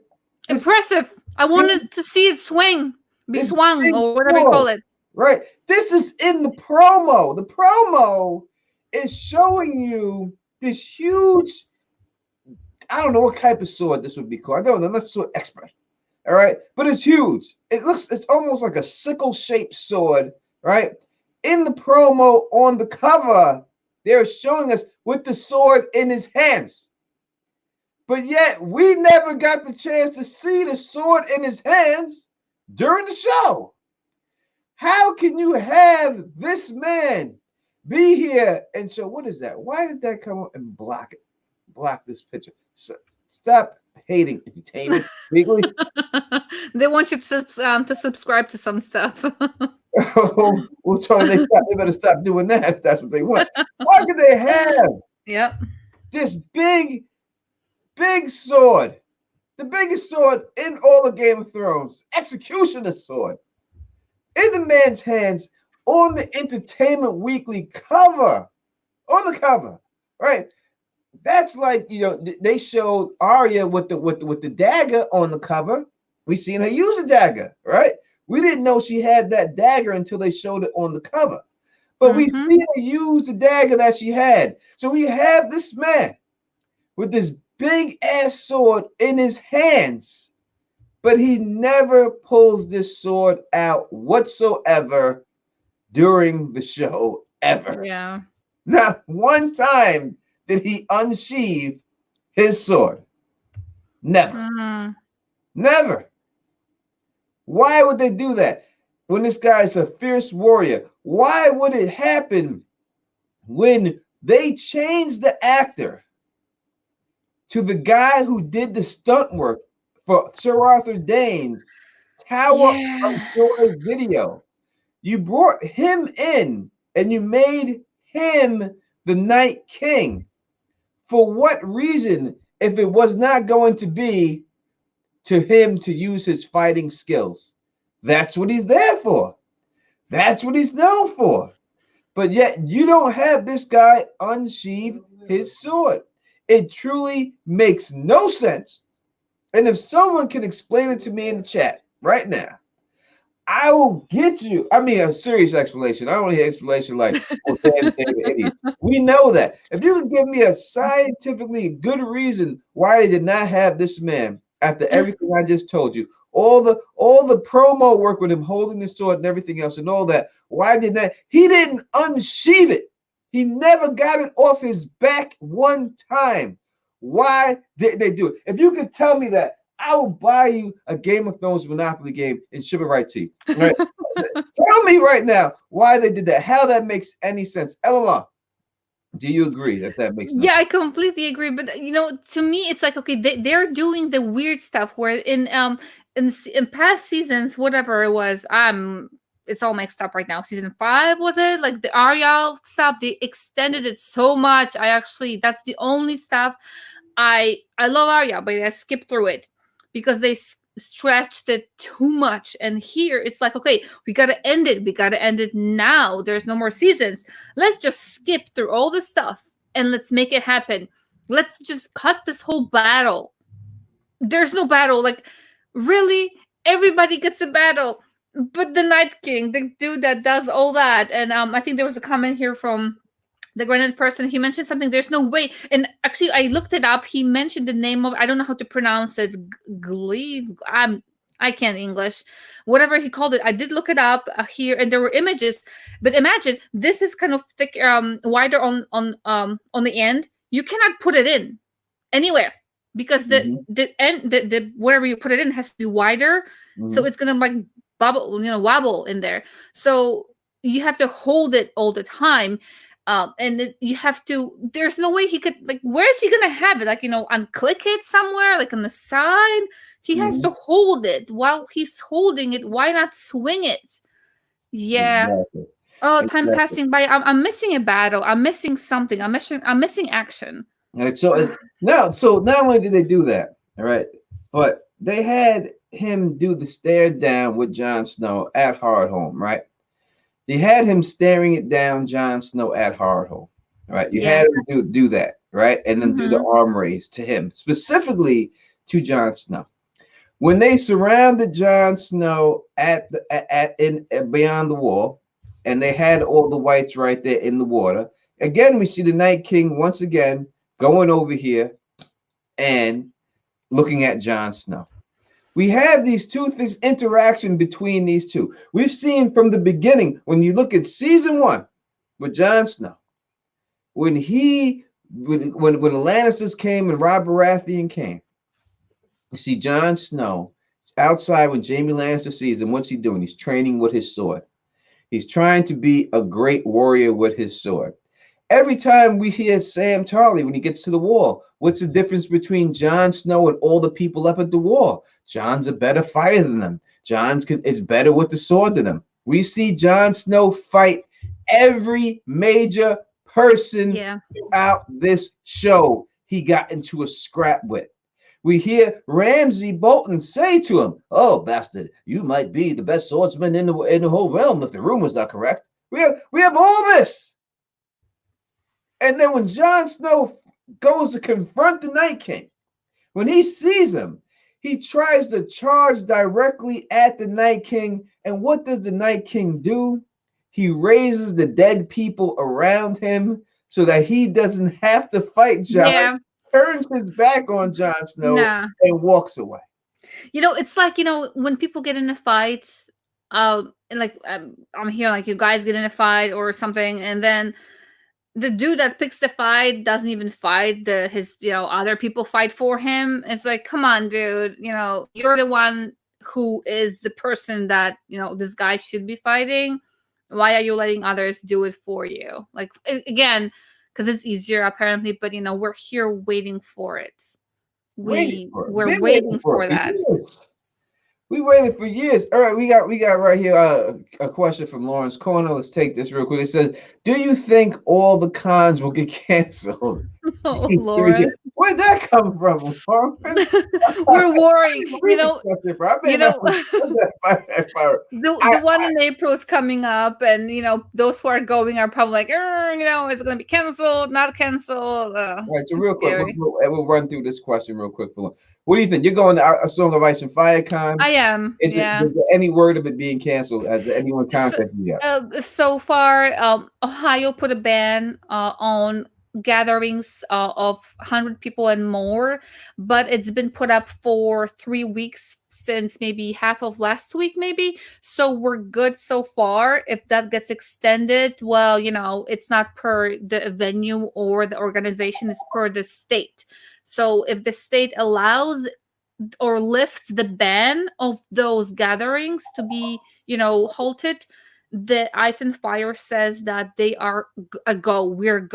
Impressive. I wanted to see it swing, be This swung, big or whatever you call sword, it. right? This is in the promo. The promo is showing you this huge, I don't know what type of sword this would be called. I don't know. I'm not a sword expert. All right. But it's huge. It's almost like a sickle-shaped sword, right? In the promo on the cover, they're showing us with the sword in his hands. But yet we never got the chance to see the sword in his hands during the show. How can you have this man be here and show, what is that? Why did that come up and block it? Block this picture. So, stop hating entertainment legally. They want you to subscribe to some stuff. Well, Tony, they better stop doing that if that's what they want. Why could they have Yep. this big sword? The biggest sword in all of Game of Thrones. Executioner sword. In the man's hands on the Entertainment Weekly cover. On the cover. Right? That's like, they showed Arya with the dagger on the cover. We seen her use a dagger, right? We didn't know she had that dagger until they showed it on the cover. But we see her use the dagger that she had. So we have this man with this big ass sword in his hands, but he never pulls this sword out whatsoever during the show, ever. Yeah. Not one time did he unsheathe his sword. Never. Never. Why would they do that? When this guy's a fierce warrior, why would it happen when they changed the actor to the guy who did the stunt work for Sir Arthur Dane's Tower of Joy video? You brought him in and you made him the Night King. For what reason, if it was not going to be to him to use his fighting skills? That's what he's there for. That's what he's known for. But yet you don't have this guy unsheathe his sword. It truly makes no sense. And if someone can explain it to me in the chat right now, I will get you. I mean, a serious explanation. I don't need an explanation like, oh, damn idiots. We know that. If you can give me a scientifically good reason why they did not have this man after everything I just told you, all the promo work with him holding the sword and everything else and all that, why did that? He didn't unsheath it. He never got it off his back one time. Why didn't they do it? If you could tell me that, I will buy you a Game of Thrones Monopoly game and ship it right to you. Right? Tell me right now why they did that, how that makes any sense. Alomar, Do you agree that that makes no Yeah, sense? I completely agree. But to me, it's like, okay, they're doing the weird stuff where in past seasons, whatever it was, it's all mixed up right now. Season 5, was it, like the Arya stuff? They extended it so much. That's the only stuff. I love Arya, but I skipped through it because they stretched it too much. And here it's like, okay, we gotta end it. We gotta end it now. There's no more seasons. Let's just skip through all the stuff and let's make it happen. Let's just cut this whole battle. There's no battle. Like, really, everybody gets a battle, but the Night King, the dude that does all that. And I think there was a comment here from the granite person. He mentioned something. There's no way. And actually, I looked it up. He mentioned the name of. I don't know how to pronounce it. Glee. I can't English. Whatever he called it, I did look it up here, and there were images. But imagine this is kind of thick, wider on the end. You cannot put it in anywhere because Mm-hmm. the end the wherever you put it in has to be wider, so Mm-hmm. it's gonna like bubble, wobble in there. So you have to hold it all the time, and you have to. There's no way he could, like, where is he gonna have it? Like, unclick it somewhere, like on the side. He has Mm-hmm. to hold it. While he's holding it, why not swing it? Yeah. Exactly. Oh, time Exactly. passing by. I'm missing a battle. I'm missing something. I'm missing action. All right. So not only did they do that, all right, but they had him do the stare down with Jon Snow at Hardhome, right? They had him staring it down, Jon Snow at Hardhome, right? You Yeah. had him do that, right, and then do the Mm-hmm. arm raise to him, specifically to Jon Snow. When they surrounded Jon Snow in beyond the wall, and they had all the whites right there in the water. Again, we see the Night King once again going over here and looking at Jon Snow. We have these two things, interaction between these two. We've seen from the beginning, when you look at season 1 with Jon Snow, when when the Lannisters came and Rob Baratheon came, you see Jon Snow outside when Jaime Lannister sees him. What's he doing? He's training with his sword. He's trying to be a great warrior with his sword. Every time we hear Sam Tarly when he gets to the wall, what's the difference between Jon Snow and all the people up at the wall? Jon's a better fighter than them. Is better with the sword than them. We see Jon Snow fight every major person Yeah. throughout this show he got into a scrap with. We hear Ramsay Bolton say to him, "Oh, bastard, you might be the best swordsman in the whole realm if the rumor's not correct." We have all this. And then when Jon Snow goes to confront the Night King, when he sees him, he tries to charge directly at the Night King. And what does the Night King do? He raises the dead people around him so that he doesn't have to fight Jon, Yeah. turns his back on Jon Snow, Nah. and walks away. It's like, when people get in a fight, and like, I'm here, like, you guys get in a fight or something, and then the dude that picks the fight doesn't even fight. His other people fight for him. It's like, come on, dude. You're the one who is the person that this guy should be fighting. Why are you letting others do it for you? Like, again, because it's easier apparently. But we're here waiting for it. Waiting we for it. we're Been waiting waiting for for it for that. years. We waited for years. All right, we got right here a question from Lawrence Corner. Let's take this real quick. It says, "Do you think all the cons will get canceled?" Oh, Lauren. Where'd that come from, Lauren? We're worried. Read the question, bro. I may You not know, have the one in April is coming up, and those who are going are probably like, is it going to be canceled? Not canceled? All right, so It's real quick, scary. we'll run through this question real quick. What do you think? You're going to a Song of Ice and Fire con? I am, yeah. Is there any word of it being canceled? Has anyone So, contacted you yet? so far, Ohio put a ban on gatherings of 100 people and more, but it's been put up for 3 weeks since maybe half of last week, maybe. So we're good so far. If that gets extended, well, it's not per the venue or the organization, it's per the state. So if the state allows or lifts the ban of those gatherings to be halted, the Ice and Fire says that they are a go. We're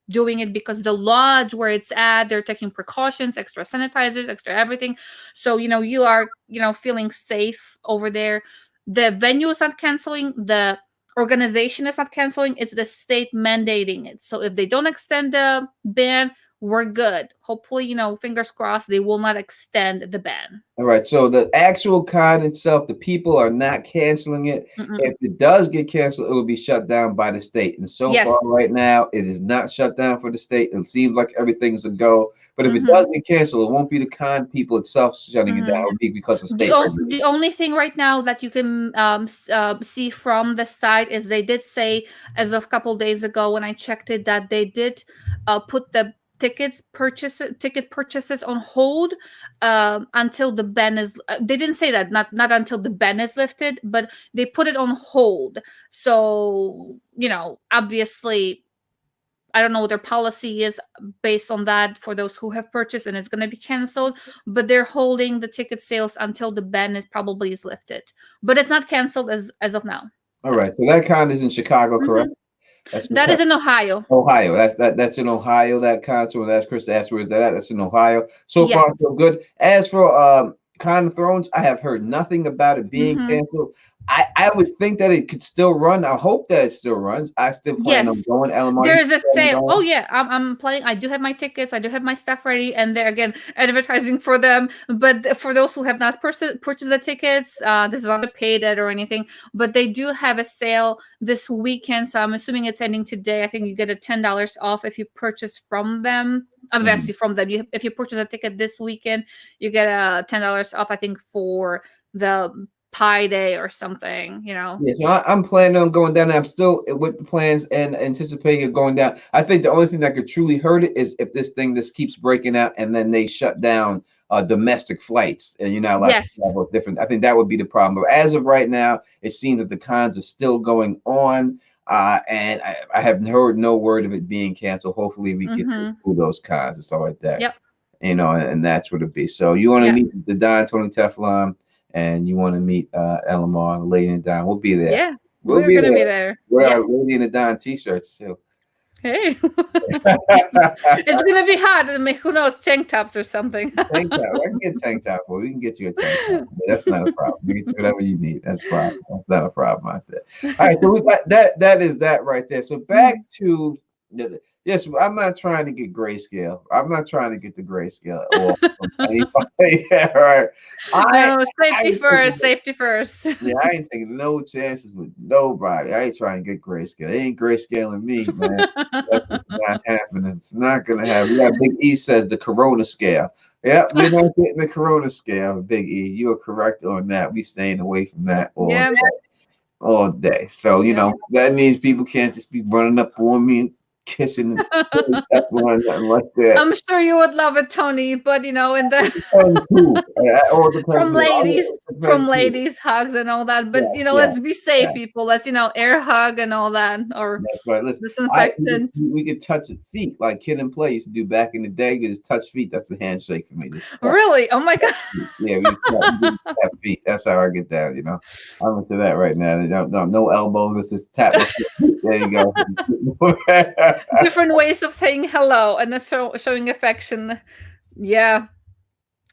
doing it because the lodge where it's at, they're taking precautions, extra sanitizers, extra everything. So you are feeling safe over there. The venue is not canceling. The organization is not canceling. It's the state mandating it. So if they don't extend the ban, we're good. Hopefully, fingers crossed, they will not extend the ban. All right. So the actual con itself, the people are not canceling it. Mm-mm. If it does get canceled, it will be shut down by the state. And so Yes. far, right now, it is not shut down for the state. It seems like everything's a go. But if it Mm-hmm. does get canceled, it won't be the con people itself shutting it down. It will be because of state. The only thing right now that you can see from the site is they did say, as of a couple days ago when I checked it, that they did put the ticket purchases on hold until the ban is. They didn't say that, not until the ban is lifted, but they put it on hold. So obviously, I don't know what their policy is based on that for those who have purchased, and it's going to be canceled. But they're holding the ticket sales until the ban is lifted. But it's not canceled as of now. All right. So that con is in Chicago, correct? That is in Ohio. Ohio. That's in Ohio. That concert. That's Chris asked where is that at? That's in Ohio. So far, so good. As for Con of Thrones, I have heard nothing about it being canceled. I would think that it could still run. I hope that it still runs. I still plan on going. Alomar, there is a sale. Oh yeah, I'm playing. I do have my tickets. I do have my stuff ready, and they're again advertising for them. But for those who have not purchased the tickets, this is not a paid ad or anything. But they do have a sale this weekend, so I'm assuming it's ending today. I think you get a $10 off if you purchase from them. Obviously, from them. If you purchase a ticket this weekend, you get a $10 off. I think for the Pi Day or something, Yeah, so I'm planning on going down. I'm still with the plans and anticipating it going down. I think the only thing that could truly hurt it is if this thing just keeps breaking out and then they shut down domestic flights and different. I think that would be the problem. But as of right now, it seems that the cons are still going on. And I have heard no word of it being canceled. Hopefully we get through those cons and stuff like that. Yep. And that's what it be. So you want to meet the Don Tony Teflon, and you want to meet Alomar, the Lady and Don. We'll be there. Yeah, we're gonna be there. We're Lady and the Don t-shirts too. Hey, it's gonna be hot. I mean, who knows? Tank tops or something. Tank top. I can get tank top for you. We can get you a tank top. That's not a problem. We can get you whatever you need. That's fine. That's not a problem out there. All right, so we got that. That is that right there. So back to yes, I'm not trying to get grayscale. I'm not trying to get the grayscale at all. Yeah, right. Safety first. Safety first. Yeah, I ain't taking no chances with nobody. I ain't trying to get grayscale. They ain't grayscaling me, man. That's not happening. It's not gonna happen. Yeah, Big E says the Corona scale. Yeah, we're not getting the Corona scale, Big E. You are correct on that. We staying away from that all day. So that means people can't just be running up on me and kissing Teflon, nothing like that. I'm sure you would love it, Tony, but in the from ladies hugs and all that. But let's be safe, people. Let's air hug and all that, or disinfectant. We could touch feet like Kid and Play used to do back in the day. You just touch feet. That's a handshake for me. Really? Oh my god. Yeah, we just tap feet. That's how I get down. I'm into that right now. No elbows. It's just tap. There you go. Different ways of saying hello and showing affection. Yeah,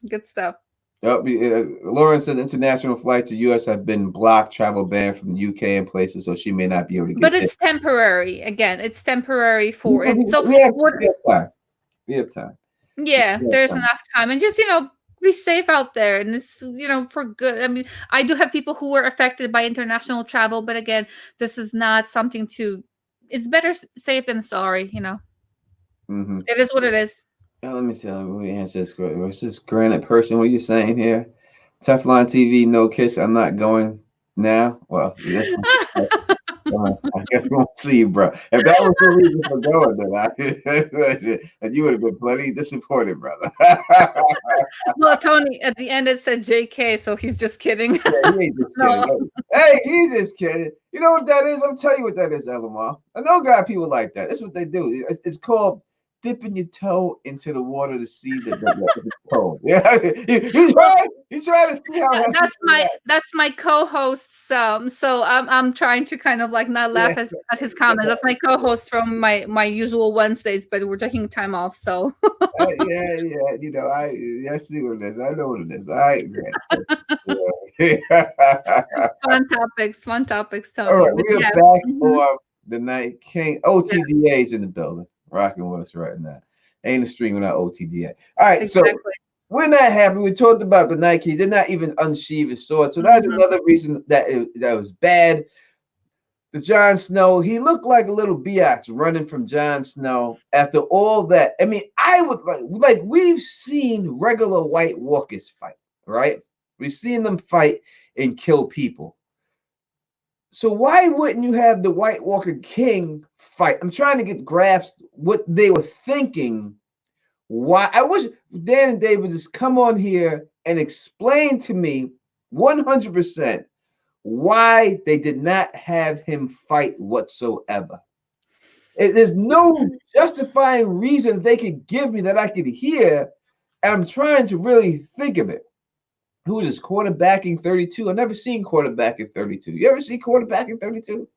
good stuff. Lauren says international flights to U.S. have been blocked, travel banned from the UK and places, so she may not be able to get. But it's temporary. Again, it's temporary for it. So we have time. Yeah, there's enough time, and just be safe out there, and it's for good. I mean, I do have people who were affected by international travel, but again, this is not something to. It's better safe than sorry, It is what it is. Let me see. Let me answer this. What's this granite person? What are you saying here? Teflon TV, no kiss. I'm not going now. Well, yeah. I guess we won't see you, bro. If that was the reason for going, then you would have been plenty disappointed, brother. Well, Tony, at the end it said JK, so he's just kidding. Yeah, he ain't just kidding. Hey, he's just kidding. You know what that is? I'm telling you what that is, Alomar. I know got people like that. That's what they do. It's called dipping your toe into the water to see the toe. Yeah, you try to see how happy you are. That's my co-host. So I'm trying to kind of like not Yeah, laugh at his comments. That's my co-host from my usual Wednesdays, but we're taking time off. So yeah. I see what it is. I know what it is. All right, great. Yeah. fun topics, All Tony. right, But we are yeah, back hmm on the Night King. yeah, OTDA's in the building, rocking with us right now. Ain't a stream without OTDA. All right, so exactly. we're not happy. We talked about the Night King. Did not even unsheath his sword. So that's hmm another reason that was bad. The Jon Snow, he looked like a little biatch running from Jon Snow after all that. I mean, I would like we've seen regular White Walkers fight, right? We've seen them fight and kill people. So why wouldn't you have the White Walker King fight? I'm trying to get grasped what they were thinking. Why I wish Dan and Dave would just come on here and explain to me 100% why they did not have him fight whatsoever. There's no justifying reason they could give me that I could hear, and I'm trying to really think of it. Who is this quarterbacking 32? I've never seen quarterbacking 32. You ever see quarterbacking 32?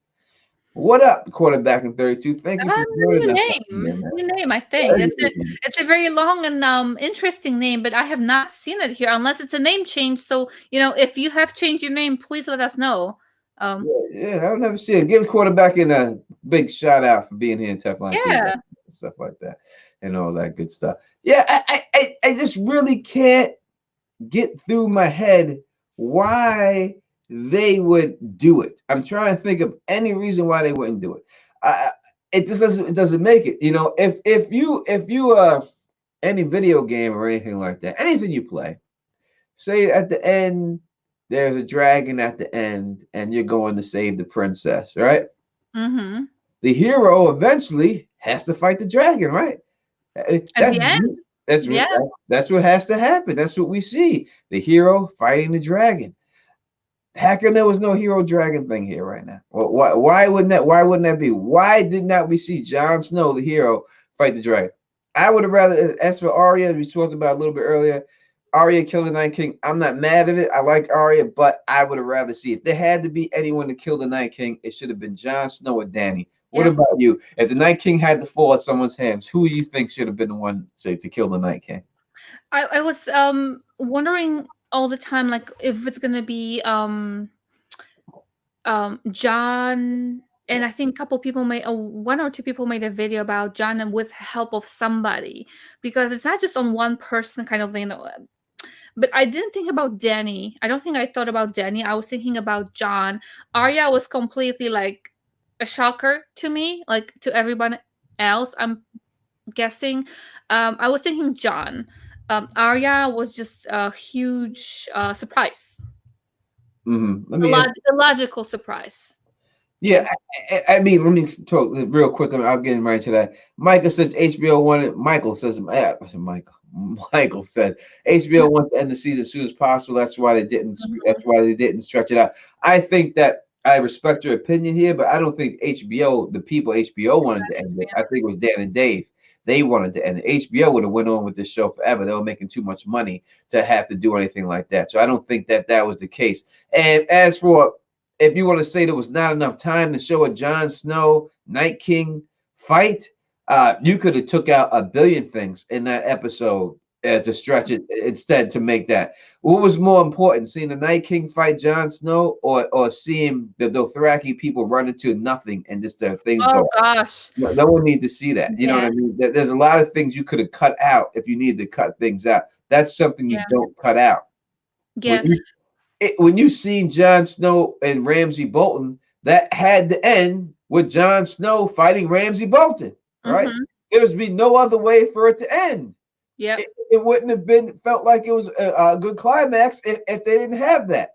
What up, quarterbacking 32? Thank you for joining New us. name, new name. I think it's a very long and interesting name, but I have not seen it here unless it's a name change. So if you have changed your name, please let us know. Um, Yeah, I've never seen it. Give quarterbacking a big shout out for being here in Teflon TV, yeah, stuff like that, and all that good stuff. Yeah, I just really can't get through my head why they would do it. I'm trying to think of any reason why they wouldn't do it. It just doesn't make it. If you any video game or anything like that, anything you play, say at the end there's a dragon at the end and you're going to save the princess, right? mm-hmm. The hero eventually has to fight the dragon, right? At That's the end, that's what yeah, that's what has to happen. That's what we see. The hero fighting the dragon. How come there was no hero dragon thing here right now? Why wouldn't that? Why wouldn't that be? Why did not we see Jon Snow, the hero, fight the dragon? I would have rather. As for Arya, we talked about a little bit earlier. Arya killing the Night King. I'm not mad at it. I like Arya, but I would have rather see it. There had to be anyone to kill the Night King. It should have been Jon Snow or Dany. What yeah. about you? If the Night King had to fall at someone's hands, who do you think should have been the one to kill the Night King? I was wondering all the time, like if it's gonna be John, and I think a couple people made one or two people made a video about John and with help of somebody, because it's not just on one person kind of thing. But I didn't think about Danny. I don't think I thought about Danny. I was thinking about John. Arya was completely like a shocker to me, like to everyone else, I'm guessing. I was thinking John. Arya was just a huge surprise, Let me ask. a logical surprise. Yeah, Yeah. I mean, let me talk real quick. I'll get right to that. Michael says HBO wanted. Michael says, Michael. Michael said HBO wants to end the season as soon as possible. That's why they didn't. Mhm. That's why they didn't stretch it out. I think that I respect your opinion here, but I don't think HBO, the people HBO wanted to end it. I think it was Dan and Dave. They wanted to end it. HBO would have went on with this show forever. They were making too much money to have to do anything like that. So I don't think that was the case. And as for if you want to say there was not enough time to show a Jon Snow Night King fight, you could have took out a billion things in that episode to stretch it instead to make that. What was more important, seeing the Night King fight Jon Snow or seeing the Dothraki people run into nothing and just their things Oh go? gosh. No one need to see that. You know what Yeah. I mean? There's a lot of things you could have cut out if you needed to cut things out. That's something you Yeah. don't cut out. Yeah. When you seen Jon Snow and Ramsay Bolton, that had to end with Jon Snow fighting Ramsay Bolton, right? Mm-hmm. There was be no other way for it to end. Yep. It wouldn't have been felt like it was a good climax if they didn't have that.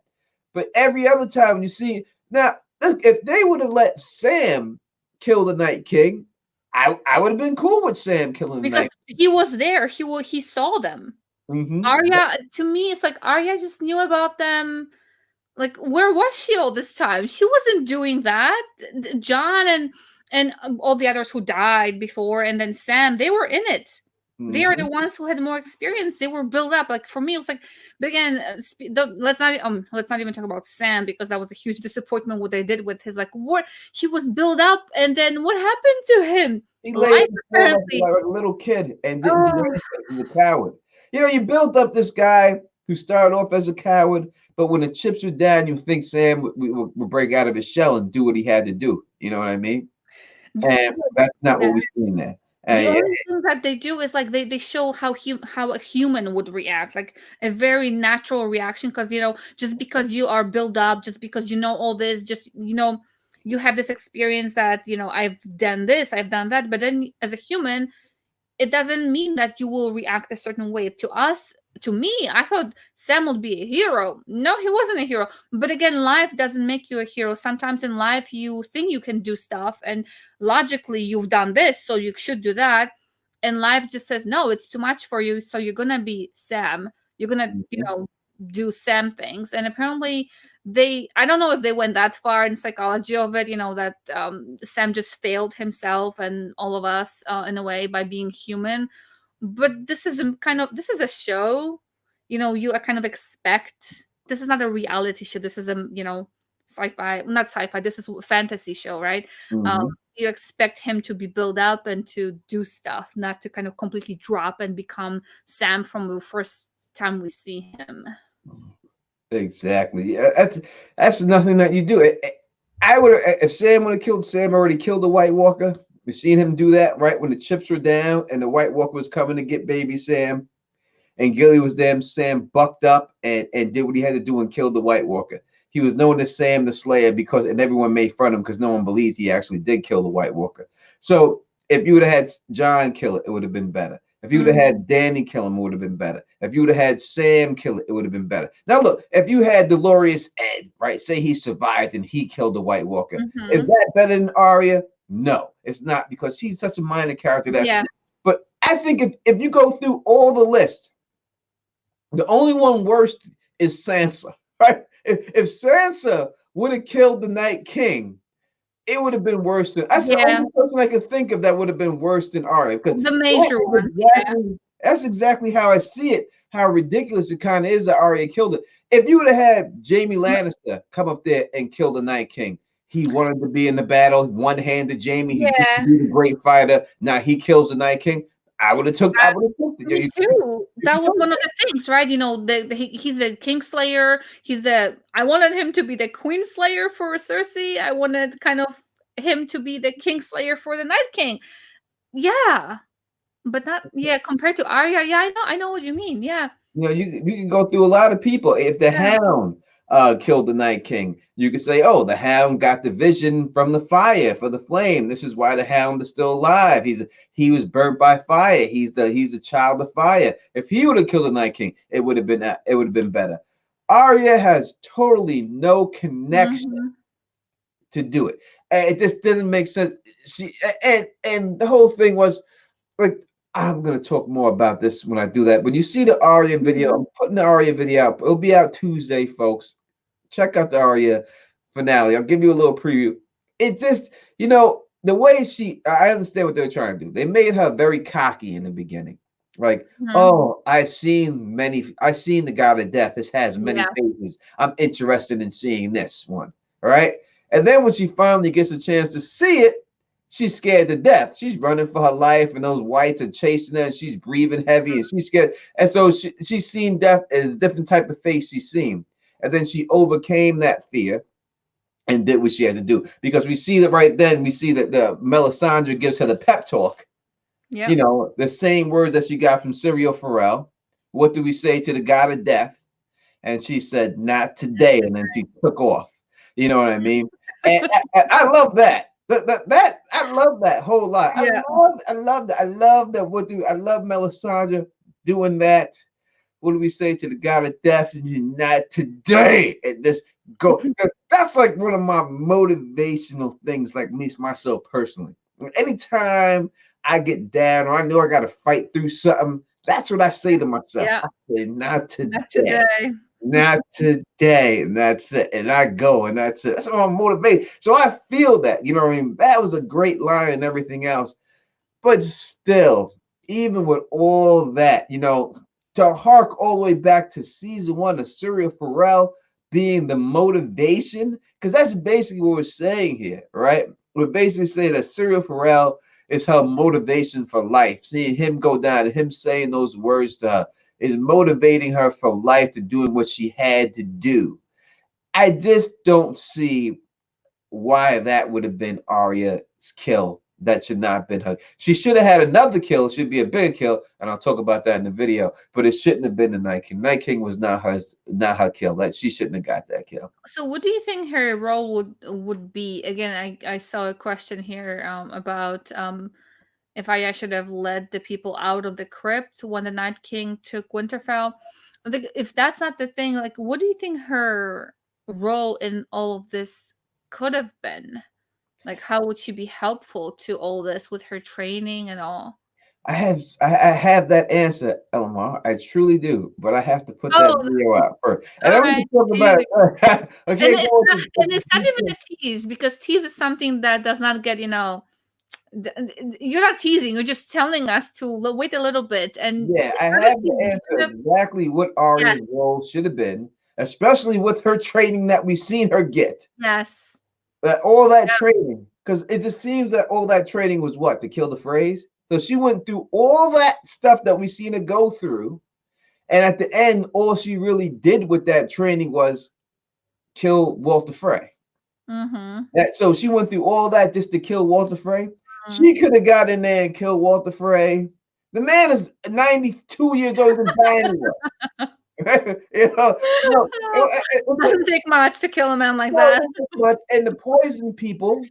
But every other time you see now, look, if they would have let Sam kill the Night King, I would have been cool with Sam killing the Because Night. he was there. He saw them. Mm-hmm. Arya, to me, it's like Arya just knew about them. Like, where was she all this time? She wasn't doing that. John and all the others who died before, and then Sam, they were in it. They are the ones who had more experience. They were built up. Like for me, it was like, but again, let's not even talk about Sam, because that was a huge disappointment what they did with his, like, what he was built up, and then what happened to him? He laid Life on the floor apparently. like a little kid and didn't do Oh, anything. He was a coward. You know, you built up this guy who started off as a coward, but when the chips were down, you think Sam would break out of his shell and do what he had to do. You know what I mean? And that's not what yeah. we've seen there. The Yeah, only thing that they do is like they show how a human would react, like a very natural reaction, because just because you are built up, just because you know all this, just you have this experience that I've done this, I've done that, but then as a human, it doesn't mean that you will react a certain way to us. To me, I thought Sam would be a hero. No, he wasn't a hero. But again, life doesn't make you a hero. Sometimes in life you think you can do stuff, and logically you've done this, so you should do that, and life just says no, it's too much for you, so you're gonna be Sam. You're gonna do Sam things. And apparently I don't know if they went that far in psychology of it, that Sam just failed himself and all of us, in a way, by being human. But this is a show, you kind of expect, this is not a reality show, this is a sci-fi, not sci-fi, this is a fantasy show, right? mm-hmm. You expect him to be built up and to do stuff, not to kind of completely drop and become Sam from the first time we see him. Exactly. Yeah, that's nothing that you do. I would, if Sam would have killed Sam, already killed the White Walker. We've seen him do that right when the chips were down and the White Walker was coming to get baby Sam, and Gilly was there. Sam bucked up and did what he had to do and killed the White Walker. He was known as Sam the Slayer and everyone made fun of him because no one believed he actually did kill the White Walker. So if you would have had John kill it, it would have been better. If you would have had Danny kill him, it would have been better. If you would have had Sam kill it, it would have been better. Now look, if you had Dolores Ed, right, say he survived and he killed the White Walker, is that better than Arya? No, it's not, because he's such a minor character. But I think if you go through all the list, the only one worst is Sansa, right? If Sansa would have killed the Night King, it would have been worse than. That's the only person I could think of that would have been worse than Arya. Because the major ones, that's exactly how I see it. How ridiculous it kind of is that Arya killed it. If you would have had Jaime Lannister come up there and kill the Night King, he wanted to be in the battle, one-handed Jaime. He used to be a great fighter. Now he kills the Night King. I would have took it. Me too. That was one of the things, right? He's the Kingslayer. I wanted him to be the Queenslayer for Cersei. I wanted kind of him to be the Kingslayer for the Night King. Yeah, but not compared to Arya. Yeah, I know what you mean. Yeah, you can go through a lot of people. If the Hound killed the Night King, you could say, oh, the Hound got the vision from the fire for the flame. This is why the Hound is still alive. He was burnt by fire. He's a child of fire. If he would have killed the Night King, it would have been better. Arya has totally no connection to do it. And it just didn't make sense. And the whole thing was like, I'm gonna talk more about this when I do that. When you see the Arya video, I'm putting the Arya video out. It'll be out Tuesday, folks. Check out the Arya finale. I'll give you a little preview. It just, the way I understand what they're trying to do. They made her very cocky in the beginning. Like, oh, I've seen the God of Death. This has many faces. I'm interested in seeing this one. All right. And then when she finally gets a chance to see it, she's scared to death. She's running for her life, and those whites are chasing her, and she's breathing heavy, and she's scared. And so she's seen death as a different type of face she's seen. And then she overcame that fear and did what she had to do. Because we see that right then, we see that the Melisandre gives her the pep talk. Yeah. The same words that she got from Syrio Forel. What do we say to the God of Death? And she said, not today. And then she took off. You know what I mean? And I love that. That I love that whole lot. Yeah. I love that. I love that. I love Melisandre doing that. What do we say to the God of Death? Not today. And just go. That's like one of my motivational things, like at least myself personally. Anytime I get down or I know I got to fight through something, that's what I say to myself. Yeah. I say, not today. Not today. not today, and that's it. And I go, and that's it. That's what I'm motivated. So I feel that, you know what I mean? That was a great line and everything else. But still, even with all that, to hark all the way back to season one of Serial Pharrell being the motivation, because that's basically what we're saying here, right? We're basically saying that Serial Pharrell is her motivation for life. Seeing him go down and him saying those words to her is motivating her for life to doing what she had to do. I just don't see why that would have been Arya's kill. That should not have been her. She should have had another kill. It should be a bigger kill, and I'll talk about that in the video. But it shouldn't have been the Night King. Night King was not her kill. That she shouldn't have got that kill. So what do you think her role would be? Again, I saw a question here about if Arya should have led the people out of the crypt when the Night King took Winterfell. I think if that's not the thing, like, what do you think her role in all of this could have been? Like, how would she be helpful to all this with her training and all? I have that answer, Alomar. I truly do, but I have to put that Oh, video out first, and all I'm going right. to talk about Teasing. it. And Okay, it's go not, with and it's not even a tease because tease is something that does not get, you're not teasing. You're just telling us to wait a little bit, and yeah, it's I not a have the tease. You answer could have, exactly what yes, Arya's role should have been, especially with her training that we've seen her get. yes, All that yeah, training, because it just seems that all that training was what to kill the phrase. So she went through all that stuff that we seen her go through, and at the end, all she really did with that training was kill Walter Frey. mm-hmm, So she went through all that just to kill Walter Frey. mm-hmm. She could have got in there and killed Walter Frey. The man is 92 years old and dying anyway. So It doesn't take much to kill a man like no, that. but and the poison people,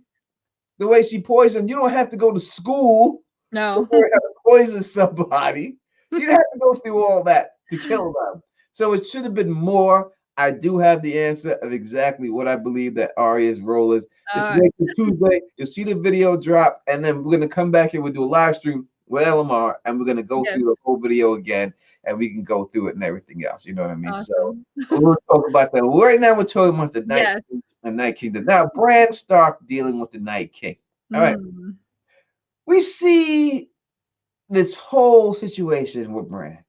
the way she poisoned, you don't have to go to school to No. learn how to poison somebody. You have to go through all that to kill them. So it should have been more. I do have the answer of exactly what I believe that Arya's role is. It's All right. next Tuesday. You'll see the video drop, and then we're gonna come back here. We'll do a live stream with Alomar, and we're gonna go Yes. through the whole video again, and we can go through it and everything else. You know what I mean? So Awesome. we'll talk about that. Right now, we're talking about Yes. the Night King. Now, Bran Stark dealing with the Night King. All right, Mm. we see this whole situation with Bran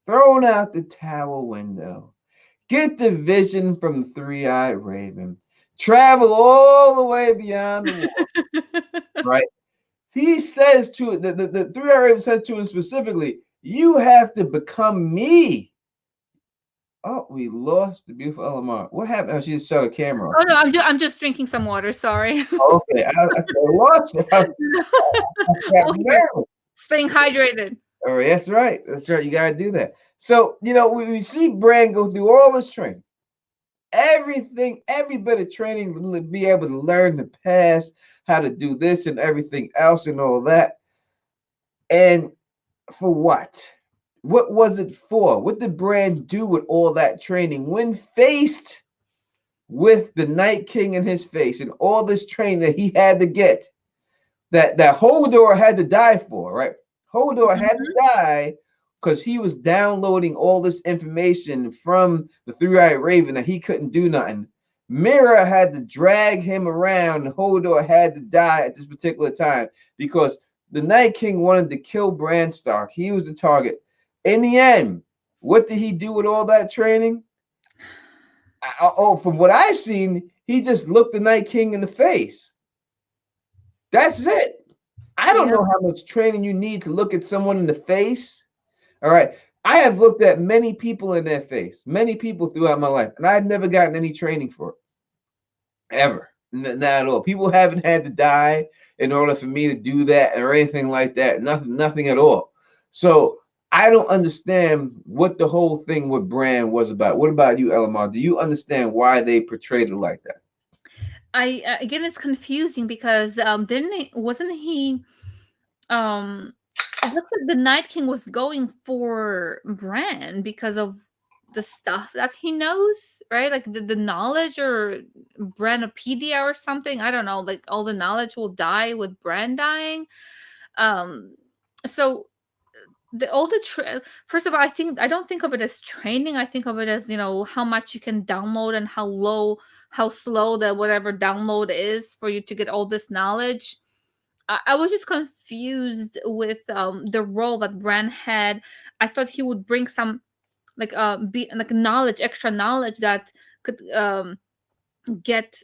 thrown out the tower window, get the vision from the three-eyed raven, travel all the way beyond the wall, right? He says to the three-eyed raven says to him specifically, "You have to become me." Oh, we lost the beautiful Alomar. What happened? Oh, she just shut her camera off. Oh no, I'm just drinking some water. Sorry. Okay, I lost it. I got Oh, here, nervous. staying hydrated. Oh, that's right. That's right. You gotta do that. So, we see Bran go through all this training, everything, every bit of training to be able to learn the past, how to do this and everything else and all that. And for what? What was it for? What did Bran do with all that training when faced with the Night King in his face and all this training that he had to get? That Hodor had to die for, right? Hodor had to Mhm. die because he was downloading all this information from the three-eyed raven that he couldn't do nothing. Mira had to drag him around. Hodor had to die at this particular time because the Night King wanted to kill Bran Stark. He was the target. In the end, what did he do with all that training? From what I seen, he just looked the Night King in the face. That's it. I don't Yeah. know how much training you need to look at someone in the face. All right. I have looked at many people in their face, many people throughout my life, and I've never gotten any training for it. Ever. Not at all. People haven't had to die in order for me to do that or anything like that. Nothing at all. So I don't understand what the whole thing with Bran was about. What about you, Elamar? Do you understand why they portrayed it like that? I again, it's confusing because wasn't he it looks like the Night King was going for Bran because of the stuff that he knows, right? Like the knowledge or Branopedia or something. I don't know. Like all the knowledge will die with Bran dying. Um, so first of all, I don't think of it as training. I think of it as, how much you can download and how slow the whatever download is for you to get all this knowledge. I was just confused with the role that Bran had. I thought he would bring some, like, be like knowledge, extra knowledge that could get,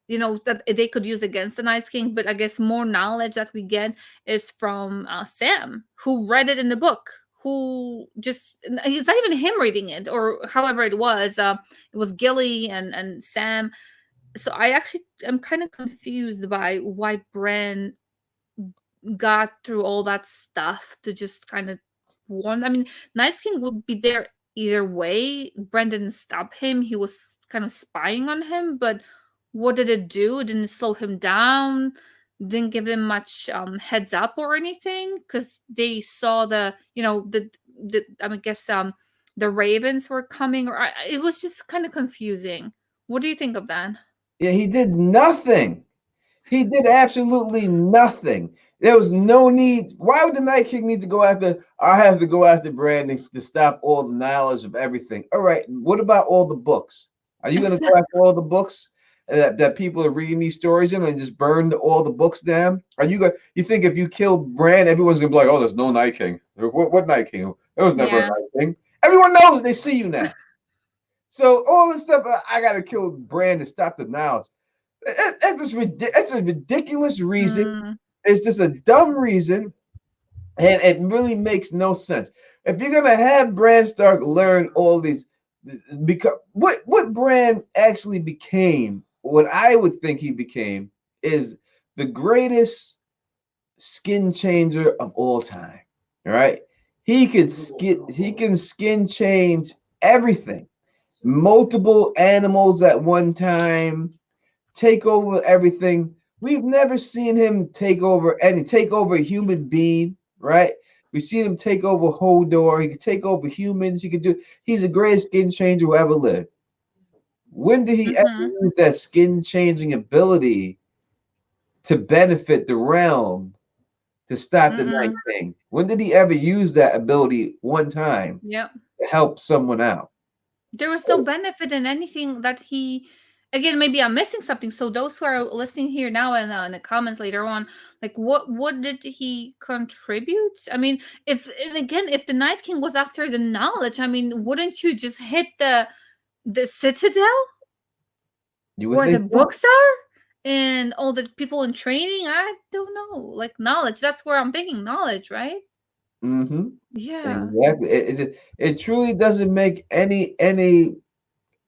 that they could use against the Night's King. But I guess more knowledge that we get is from Sam, who read it in the book, who just, it's not even him reading it, or however it was Gilly and Sam. So I actually am kind of confused by why Bran got through all that stuff to just kind of warn. I mean, Night King would be there either way. Bran didn't stop him. He was kind of spying on him, but what did it do? It didn't slow him down. Didn't give him much heads up or anything, because they saw I guess the ravens were coming, or it was just kind of confusing. What do you think of that? Yeah, he did nothing. He did absolutely nothing. There was no need. Why would the Night King need to go after? I have to go after Bran to stop all the knowledge of everything. All right. What about all the books? Are you going to go after all the books that people are reading these stories in and just burn all the books down? Are you going? You think if you kill Bran, everyone's going to be like, "Oh, there's no Night King. What Night King? There was never a Yeah. Night King." Everyone knows. They see you now. So all this stuff, I got to kill Bran to stop the knowledge. That's a ridiculous reason. Mm, It's just a dumb reason, and it really makes no sense. If you're gonna have Bran Stark learn all these, because what Bran actually became, what I would think he became, is the greatest skin changer of all time. All right, he can skin change everything, multiple animals at one time, take over everything. We've never seen him take over a human being, right? We've seen him take over Hodor. He could take over humans. He's the greatest skin changer who ever lived. When did he ever mm-hmm. use that skin changing ability to benefit the realm to stop the Night Mm-mm. King? When did he ever use that ability one time Yep. to help someone out? There was no benefit in anything that he. Again, maybe I'm missing something. So those who are listening here now and in the comments later on, like, what did he contribute? I mean, if the Night King was after the knowledge, I mean, wouldn't you just hit the citadel You would where the think so. books are and all the people in training? I don't know. Like, knowledge. That's where I'm thinking knowledge, right? Mm-hmm. Yeah. Exactly. It truly doesn't make anything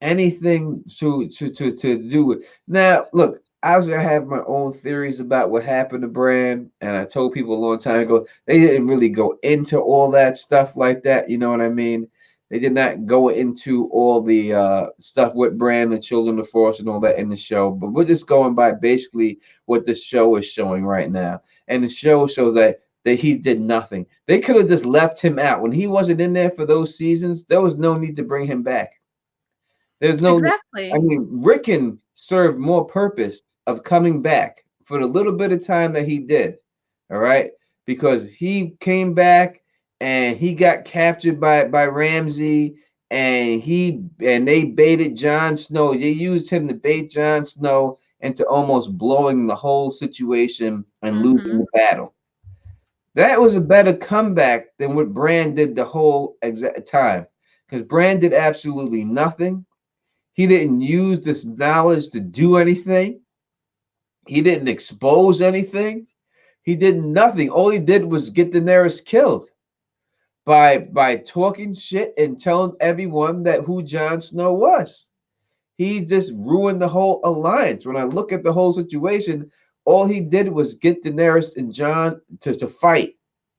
to do with. Now, look, obviously, I have my own theories about what happened to Bran, and I told people a long time ago they didn't really go into all that stuff like that. You know what I mean? They did not go into all the stuff with Bran, the Children of the Forest, and all that in the show. But we're just going by basically what the show is showing right now, and the show shows that he did nothing. They could have just left him out when he wasn't in there for those seasons. There was no need to bring him back. There's no, I Exactly. mean, Rickon served more purpose of coming back for the little bit of time that he did. All right, because he came back and he got captured by Ramsay, and they baited Jon Snow. They used him to bait Jon Snow into almost blowing the whole situation and losing Mm-hmm. the battle. That was a better comeback than what Bran did the whole exact time, because Bran did absolutely nothing. He didn't use this knowledge to do anything. He didn't expose anything. He did nothing. All he did was get Daenerys killed by talking shit and telling everyone that who Jon Snow was. He just ruined the whole alliance. When I look at the whole situation, all he did was get Daenerys and Jon to fight.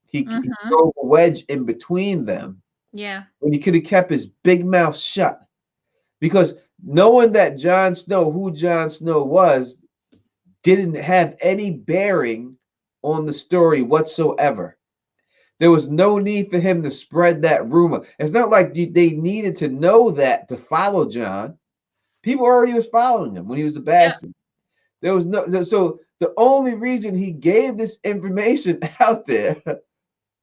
He Mm-hmm. threw a wedge in between them Yeah. when he could have kept his big mouth shut. Because knowing that Jon Snow, who Jon Snow was, didn't have any bearing on the story whatsoever. There was no need for him to spread that rumor. It's not like they needed to know that to follow Jon. People already was following him when he was a Yeah. bastard. There was no, so the only reason he gave this information out there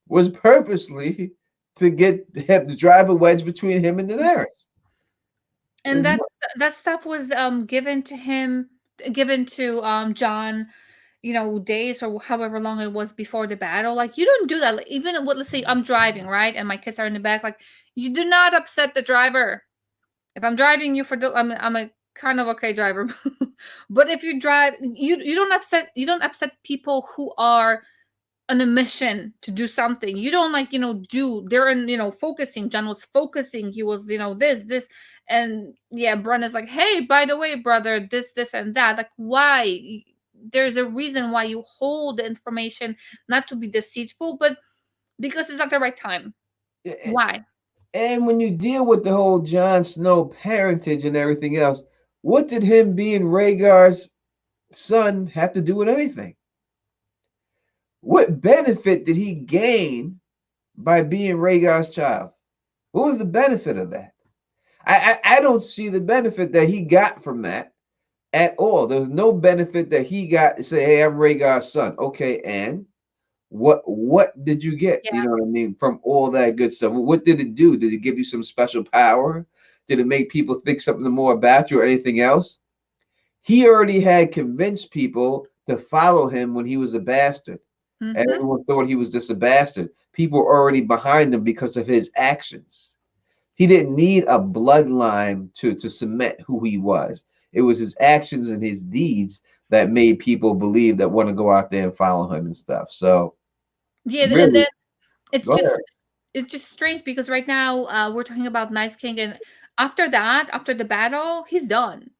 was purposely to get him to drive a wedge between him and Daenerys. And that stuff was given to him, given to John, days or however long it was before the battle. Like, you don't do that. Like, even what, let's say I'm driving, right, and my kids are in the back. Like, you do not upset the driver. If I'm driving you for I'm a kind of okay driver, but if you drive, you don't upset people who are on a mission to do something. You don't, like, do, they're in, focusing. John was focusing. He was, this, and yeah, Bran is like, hey, by the way, brother, this and that. Like, why? There's a reason why you hold the information, not to be deceitful, but because it's not the right time. Why? And when you deal with the whole Jon Snow parentage and everything else, what did him being Rhaegar's son have to do with anything? What benefit did he gain by being Rhaegar's child? What was the benefit of that? I don't see the benefit that he got from that at all. There was no benefit that he got to say, hey, I'm Rhaegar's son. Okay, and what did you get? Yeah. You know what I mean? From all that good stuff. What did it do? Did it give you some special power? Did it make people think something more about you or anything else? He already had convinced people to follow him when he was a bastard. And everyone thought he was just a bastard. People were already behind him because of his actions. He didn't need a bloodline to cement who he was. It was his actions and his deeds that made people believe that want to go out there and follow him and stuff. So yeah, and really, then it's go just ahead. it's just strange because right now we're talking about Night King, and after that, after the battle, he's done.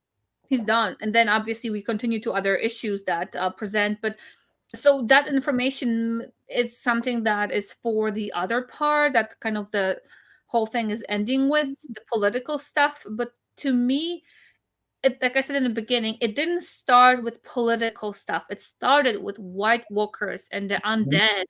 He's done, and then obviously we continue to other issues that present. But so that information, it's something that is for the other part, that kind of the whole thing is ending with the political stuff. But to me, like I said in the beginning, it didn't start with political stuff. It started with White Walkers and the Mhm. undead,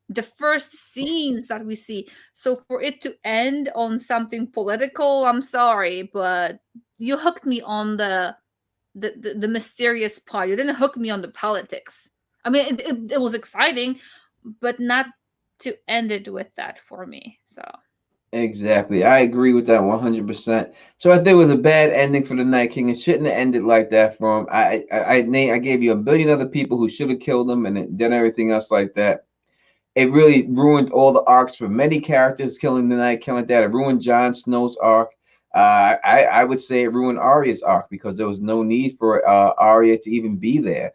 the first scenes that we see. So for it to end on something political, I'm sorry, but you hooked me on the mysterious part. You didn't hook me on the politics. I mean, it was exciting, but not to end it with that for me. So Exactly. I agree with that 100%. So I think it was a bad ending for the Night King. It shouldn't have ended like that for him. I gave you a billion other people who should have killed him and it did everything else like that. It really ruined all the arcs for many characters, killing the Night King like that. It ruined Jon Snow's arc. I would say it ruined Arya's arc because there was no need for Arya to even be there.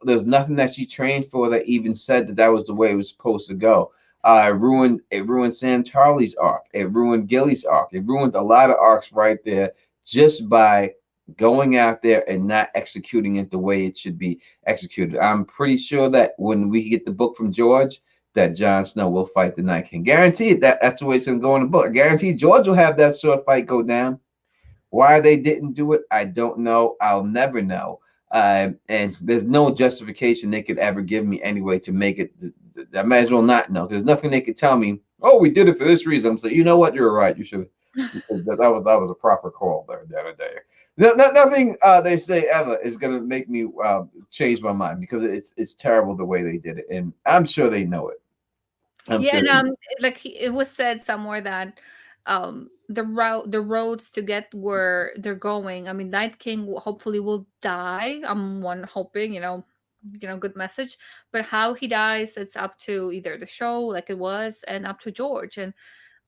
There's nothing that she trained for that even said that that was the way it was supposed to go. It ruined Sam Tarly's arc. It ruined Gilly's arc. It ruined a lot of arcs right there just by going out there and not executing it the way it should be executed. I'm pretty sure that when we get the book from George, that Jon Snow will fight the Night King. Guaranteed that's the way it's gonna go in the book. Guaranteed George will have that sword fight go down. Why they didn't do it, I don't know. I'll never know. And there's no justification they could ever give me anyway to make it. I might as well not know. There's nothing they could tell me. Oh, we did it for this reason. I'm saying, you know what? You're right. You should. That was a proper call there the other day. Nothing they say ever is gonna make me change my mind because it's terrible the way they did it, and I'm sure they know it. I'm yeah, sure and they know. like it was said somewhere that the roads to get where they're going. I mean, Night King hopefully will die. I'm one hoping, good message. But how he dies, it's up to either the show, like it was, and up to George. And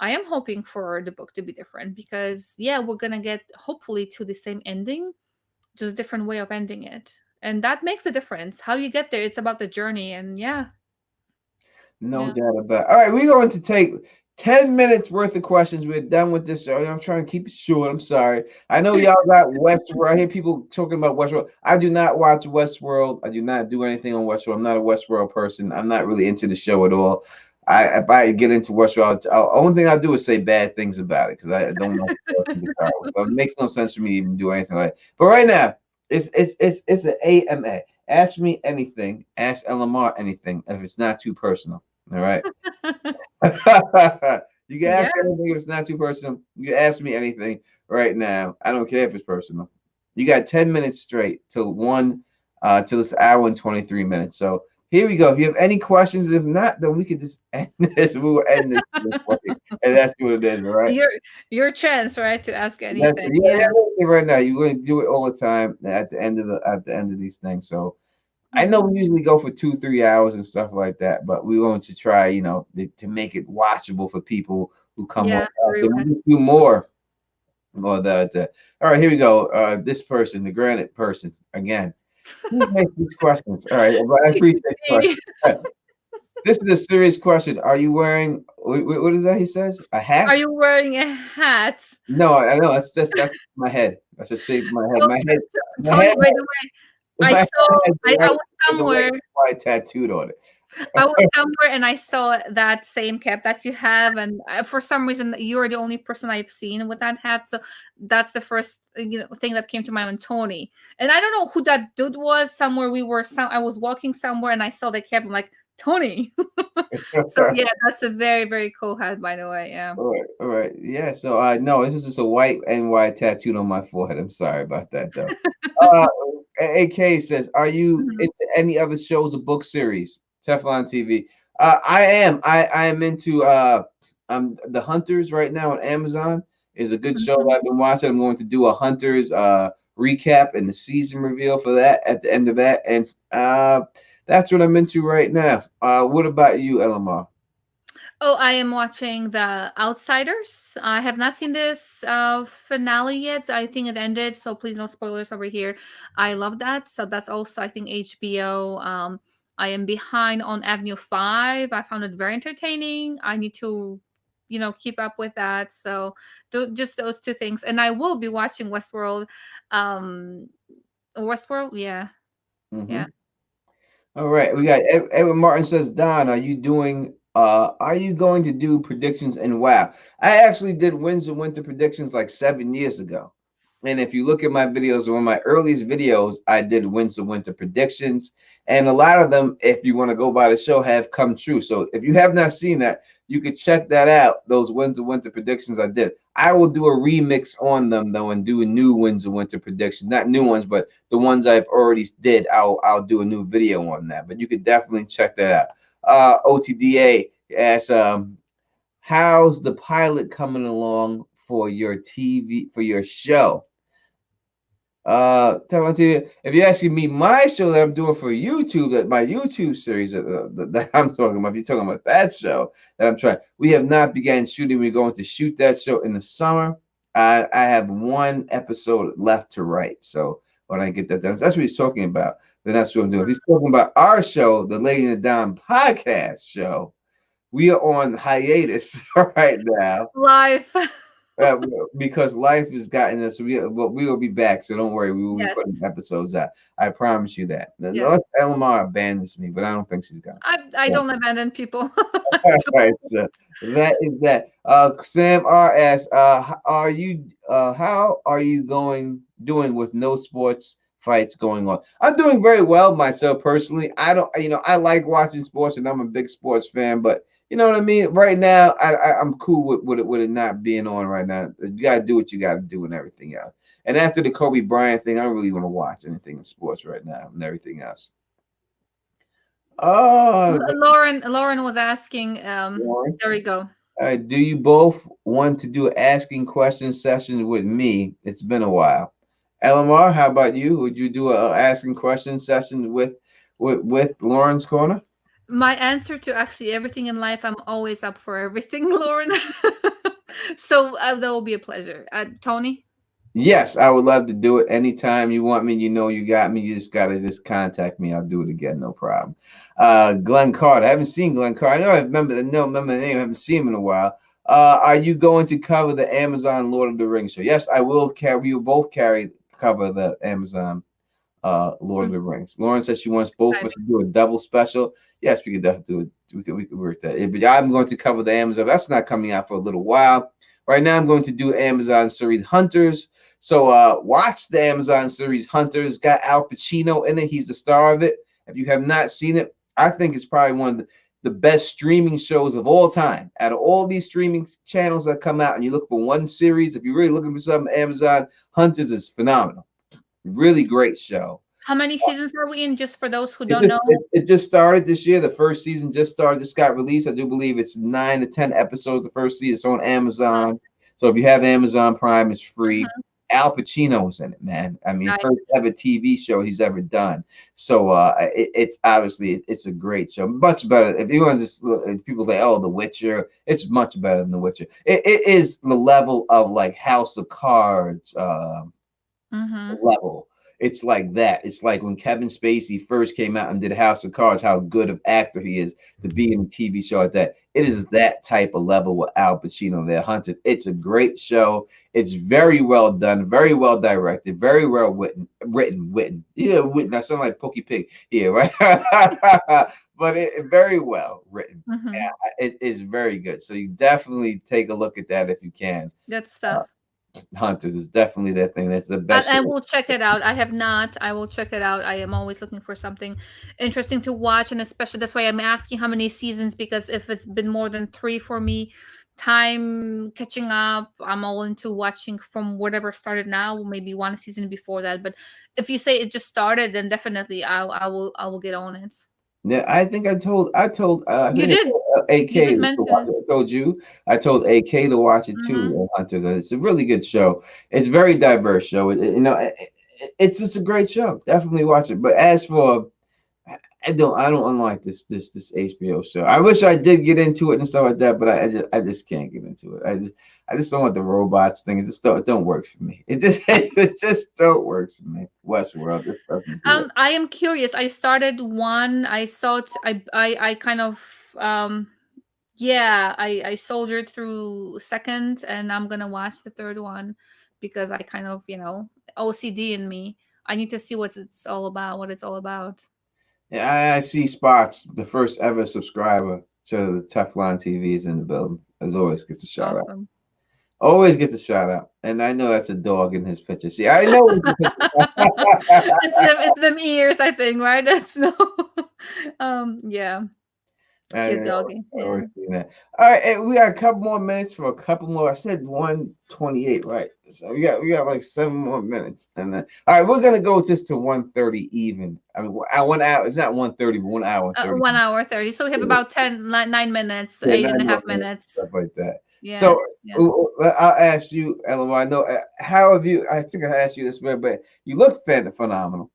I am hoping for the book to be different because yeah, we're gonna get hopefully to the same ending, just a different way of ending it. And that makes a difference. How you get there, it's about the journey. And yeah, No yeah. doubt about it. All right, we're going to take 10 minutes worth of questions. We're done with this. I'm trying to keep it short. I'm sorry. I know y'all got Westworld. I hear people talking about Westworld. I do not watch Westworld. I do not do anything on Westworld. I'm not a Westworld person. I'm not really into the show at all. If I get into Westworld, only thing I do is say bad things about it because I don't like the show to start with. But it makes no sense for me to even do anything like that. But right now, it's an AMA. Ask me anything. Ask Alomar anything if it's not too personal. All right. You can Yeah. ask anything if it's not too personal. You can ask me anything right now. I don't care if it's personal. You got 10 minutes straight till 1 till this hour and 23 minutes. So Here we go. If you have any questions, if not, then we could just end this. We will end this real quick. And that's what it is, all right? Your chance, right, to ask That's, anything. yeah, Yeah. yeah, right now. You're going to do it all the time at the end of these things. So I know Mhm. we usually go for 2, 3 hours and stuff like that, but we want to try, to make it watchable for people who come on Yeah, after. agree We'll with just do more that. All right, here we go. This person, the granite person, again. Who makes these questions? All right, but I appreciate the question. that. All right, this is a serious question. Are you wearing what is that? He says a hat. Are you wearing a hat? No, I know that's my head. That's the shape of my head. Well, My Tony, head, by the way, I my head saw I was has the somewhere. white tattooed on I was it. somewhere and I saw that same cap that you have, and for some reason you're the only person I've seen with that hat. So that's the first thing that came to my mind, Tony. And I don't know who that dude was. Somewhere I was walking somewhere and I saw the cap. I'm like, Tony. So yeah, that's a very very cool hat, by the way. Yeah. All right, yeah. So no, this is just a white NY tattooed on my forehead. I'm sorry about that though. Uh, AK says, "Are you Mhm. into any other shows or book series?" Teflon TV. I am. I am into The Hunters right now on Amazon. Is a good show that Mhm. I've been watching. I'm going to do a Hunters recap and the season reveal for that at the end of that, and that's what I'm into right now. What about you, Elamar? Oh, I am watching The Outsiders. I have not seen this finale yet. I think it ended, so please no spoilers over here. I love that. So that's also I think HBO. I am behind on Avenue 5. I found it very entertaining. I need to, keep up with that. So just those two things. And I will be watching Westworld. Um, Westworld, yeah, Mm-hmm. yeah. All right, we got Edward Martin says, Don, are you going to do predictions in WoW? I actually did wins and winter predictions like 7 years ago. And if you look at my videos, one of my earliest videos, I did wins and winter predictions. And a lot of them, if you want to go by the show, have come true. So if you have not seen that, you could check that out. Those wins and winter predictions I did. I will do a remix on them though and do a new wins and winter predictions. Not new ones, but the ones I've already did, I'll do a new video on that. But you could definitely check that out. OTDA asks, how's the pilot coming along for your TV for your show? Telling to you, if you actually meet my show that I'm doing for YouTube, that my YouTube series that I'm talking about, if you're talking about that show that I'm trying, we have not began shooting. We're going to shoot that show in the summer. I have one episode left to write. So when I get that done, if that's what he's talking about, then that's what I'm doing. If he's talking about our show, the Lady and the Dime podcast show, we are on hiatus right now. Life. Uh, because life has gotten us. We will be back, so don't worry. We will be putting Yes. episodes out. I promise you that. Yes. Unless Elmar abandons me, but I don't think she's gonna. I So, don't abandon people. all right, so that is that. Sam R asks, how are you doing with no sports fights going on? I'm doing very well myself personally. I don't, I like watching sports, and I'm a big sports fan, but you know what I mean? Right now, I'm cool with it not being on right now. You gotta do what you gotta do and everything else. And after the Kobe Bryant thing, I don't really want to watch anything in sports right now and everything else. Oh, Lauren was asking. Warren. There we go. All right, do you both want to do an asking questions session with me? It's been a while. Elamar, how about you? Would you do a asking questions session with Lauren's Corner? My answer to actually everything in life, I'm always up for everything, Lauren. So that will be a pleasure. Tony. Yes, I would love to do it anytime you want me. You know you got me. You just gotta just contact me. I'll do it again, no problem. Glenn Carter. I haven't seen Glenn Carter. I know I remember the name. I haven't seen him in a while. Are you going to cover the Amazon Lord of the Rings show? Yes, I will carry. We will both cover the Amazon Lord of Mm, the Rings. Lauren says she wants both of us to do a double special. Yes, we could definitely do it. We could work that. But I'm going to cover the Amazon. That's not coming out for a little while. Right now, I'm going to do Amazon series Hunters. So watch the Amazon series Hunters. Got Al Pacino in it. He's the star of it. If you have not seen it, I think it's probably one of the best streaming shows of all time. Out of all these streaming channels that come out, and you look for one series, if you're really looking for something, Amazon Hunters is phenomenal. Really great show. How many seasons are we in? Just for those who It don't just know. it just started this year. The first season just started, just got released. I do believe it's 9 to 10 episodes. The first season. It's on Amazon. So if you have Amazon Prime, it's free. Mhm. Al Pacino's in it, man. I mean, Nice. first ever TV show he's ever done. So it's obviously it's a great show, much better. If you want to just if people say, "Oh, The Witcher," it's much better than The Witcher. It is the level of like House of Cards. Mm-hmm. Level. It's like that. It's like when Kevin Spacey first came out and did House of Cards, how good of actor he is to be in a TV show like that. It is that type of level with Al Pacino there, Hunter. It's a great show. It's very well done, very well directed, very well written. Yeah, written. I sound like Pokey Pig. Yeah, right. But very well written. Mm-hmm. Yeah, it is very good. So you definitely take a look at that if you can. Good Uh, stuff. Hunters is definitely that thing. That's the And best I show. will check it out. I have not. I will check it out. I am always looking for something interesting to watch, and especially that's why I'm asking how many seasons, because if it's been more than three for me, time catching up, I'm all into watching from whatever started now, maybe one season before that. But if you say it just started, then definitely I will get on it. Yeah, I think I You think I did. told You AK did to mention watch it. it. I told you. I told AK to watch it Mm-hmm. too, Hunter. That it's a really good show. It's a very diverse show. It's just a great show. Definitely watch it. But as for I don't unlike this HBO show. I wish I did get into it and stuff like that, but I just can't get into it. I just don't want the robots thing. It don't work for me. It just don't work for me. Westworld just doesn't do it. I am curious. I started one. I saw it. I kind of yeah, I soldiered through second, and I'm gonna watch the third one because I kind of, OCD in me. I need to see what it's all about. What it's all about. Yeah, I see Spots, the first ever subscriber to the Teflon TVs in the building. As always, gets a shout out. Awesome. Always gets a shout out. And I know that's a dog in his picture. See, I know it's a picture. It's them ears, I think, right? That's no. Yeah, I cute know, doggy. I Yeah. always see that. All right, we got a couple more minutes for a couple more. I said 1:28, right? So we got like 7 more minutes, and then all right, we're gonna go just to 1:30 even. I mean, 1 hour. It's not 1:30, but 1 hour 30. 1 hour 30. So we have about 9 minutes, Yeah, eight and a nine more half minutes, minutes. stuff like that. Yeah. So Yeah. I'll ask you, Alomar. I know how have you? I think I asked you this, but you look phenomenal.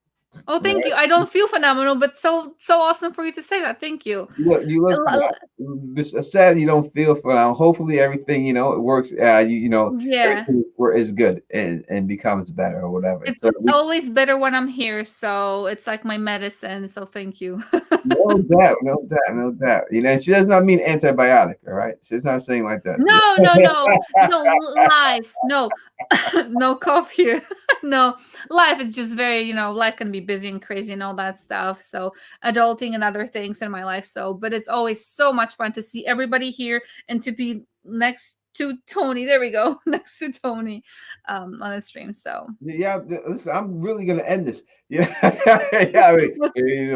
Oh, All thank right, you. I don't feel phenomenal, but so awesome for you to say that. Thank you. you look phenomenal. It's sad you don't feel phenomenal. Hopefully everything it works. Yeah. Everything is good and becomes better or whatever. It's So always better when I'm here, so it's like my medicine, so thank you. no doubt, no doubt, no doubt. She does not mean antibiotic. All right, she's not saying like that. No, no, no. No, life. No. No cough here. No. Life is just very, life can be busy and crazy and all that stuff. So, adulting and other things in my life. So, but it's always so much fun to see everybody here and to be next to Tony. There we go. Next to Tony on the stream. So, Yeah, listen, I'm really gonna end this. Yeah, yeah. I mean,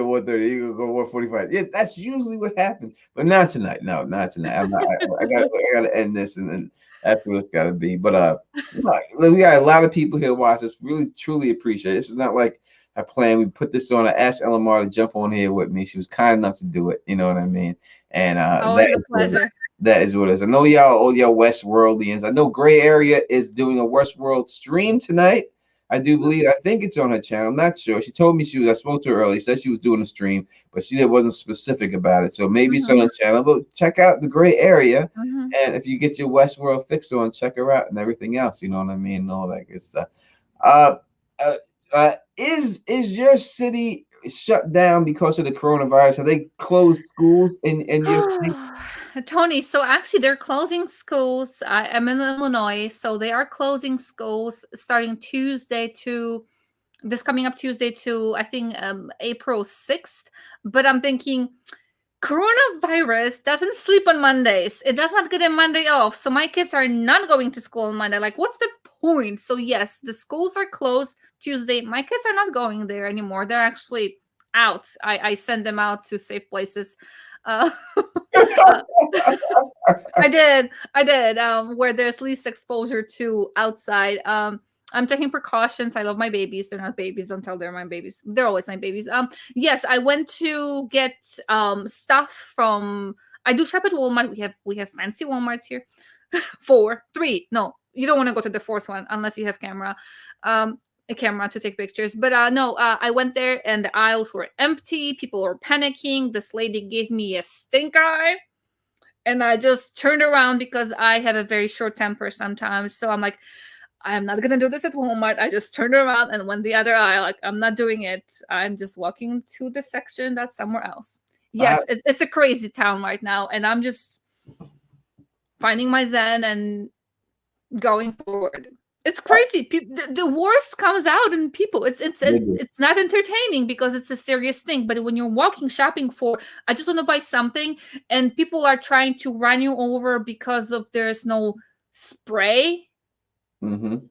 1:30, you gonna go 1:45. Yeah, that's usually what happens, but not tonight. No, not tonight. I'm not. I gotta end this, and then that's what it's gotta be. But look, we got a lot of people here watch us. Really, truly appreciate it. This is not like I planned. We put this on. I asked Alomar to jump on here with me. She was kind enough to do it. You know what I mean? And always a pleasure. that is what it is. I know all y'all Westworldians. I know Gray Area is doing a Westworld stream tonight. I do believe. I think it's on her channel. I'm not sure. She told me she was. I spoke to her early. Said she was doing a stream, but she wasn't specific about it. So maybe it's on Mhm, her channel. But check out the Gray Area, mhm. and if you get your Westworld fix on, check her out and everything else. You know what I mean? And all that good stuff. Uh, is your city shut down because of the coronavirus? Have they closed schools in your city? Tony, so actually they're closing schools. I'm in Illinois, so they are closing schools starting Tuesday to this coming up Tuesday to I think April 6th. But I'm thinking coronavirus doesn't sleep on Mondays. It does not get a Monday off. So my kids are not going to school on Monday. Like, what's the point? So yes, the schools are closed Tuesday. My kids are not going there anymore. They're actually out. I send them out to safe places. Uh, uh, I did, where there's least exposure to outside. I'm taking precautions. I love my babies. They're not babies. Don't tell they're my babies. They're always my babies. Yes, I went to get stuff from. I do shop at Walmart. We have fancy Walmarts here. 4, 3. No, you don't want to go to the fourth one unless you have a camera to take pictures. But no, I went there and the aisles were empty. People were panicking. This lady gave me a stink eye. And I just turned around because I have a very short temper sometimes. So I'm like, I'm not gonna do this at Walmart. I just turned around and went the other aisle. Like, I'm not doing it. I'm just walking to the section that's somewhere else. Yes, it's a crazy town right now, and I'm just finding my zen and going forward. It's crazy. The worst comes out in people. It's not entertaining because it's a serious thing. But when you're walking shopping for, I just want to buy something, and people are trying to run you over because of there's no spray. I'm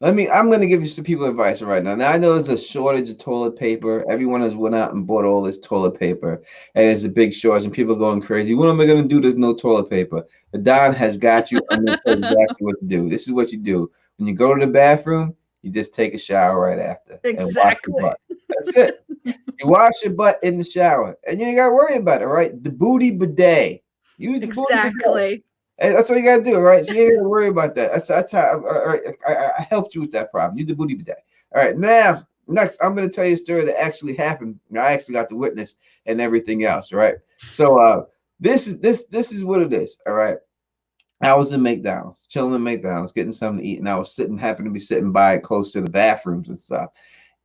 going to give you some people advice right now. Now, I know there's a shortage of toilet paper. Everyone has went out and bought all this toilet paper, and it's a big shortage, and people are going crazy. What am I going to do? There's no toilet paper. The Don has got you. I'm going to tell you exactly what to do. This is what you do. When you go to the bathroom, you just take a shower right after. Exactly. And wash your butt. That's it. You wash your butt in the shower, and you ain't got to worry about it, right? The booty bidet. Use the booty bidet. And that's all you gotta do, right? So you ain't gotta worry about that. That's how I helped you with that problem. You the booty bidet. All right, now next I'm gonna tell you a story that actually happened. I actually got to witness and everything else. Right. So this is what it is. All right. I was in McDonald's, chilling in McDonald's, getting something to eat, and I was happened to be sitting by close to the bathrooms and stuff.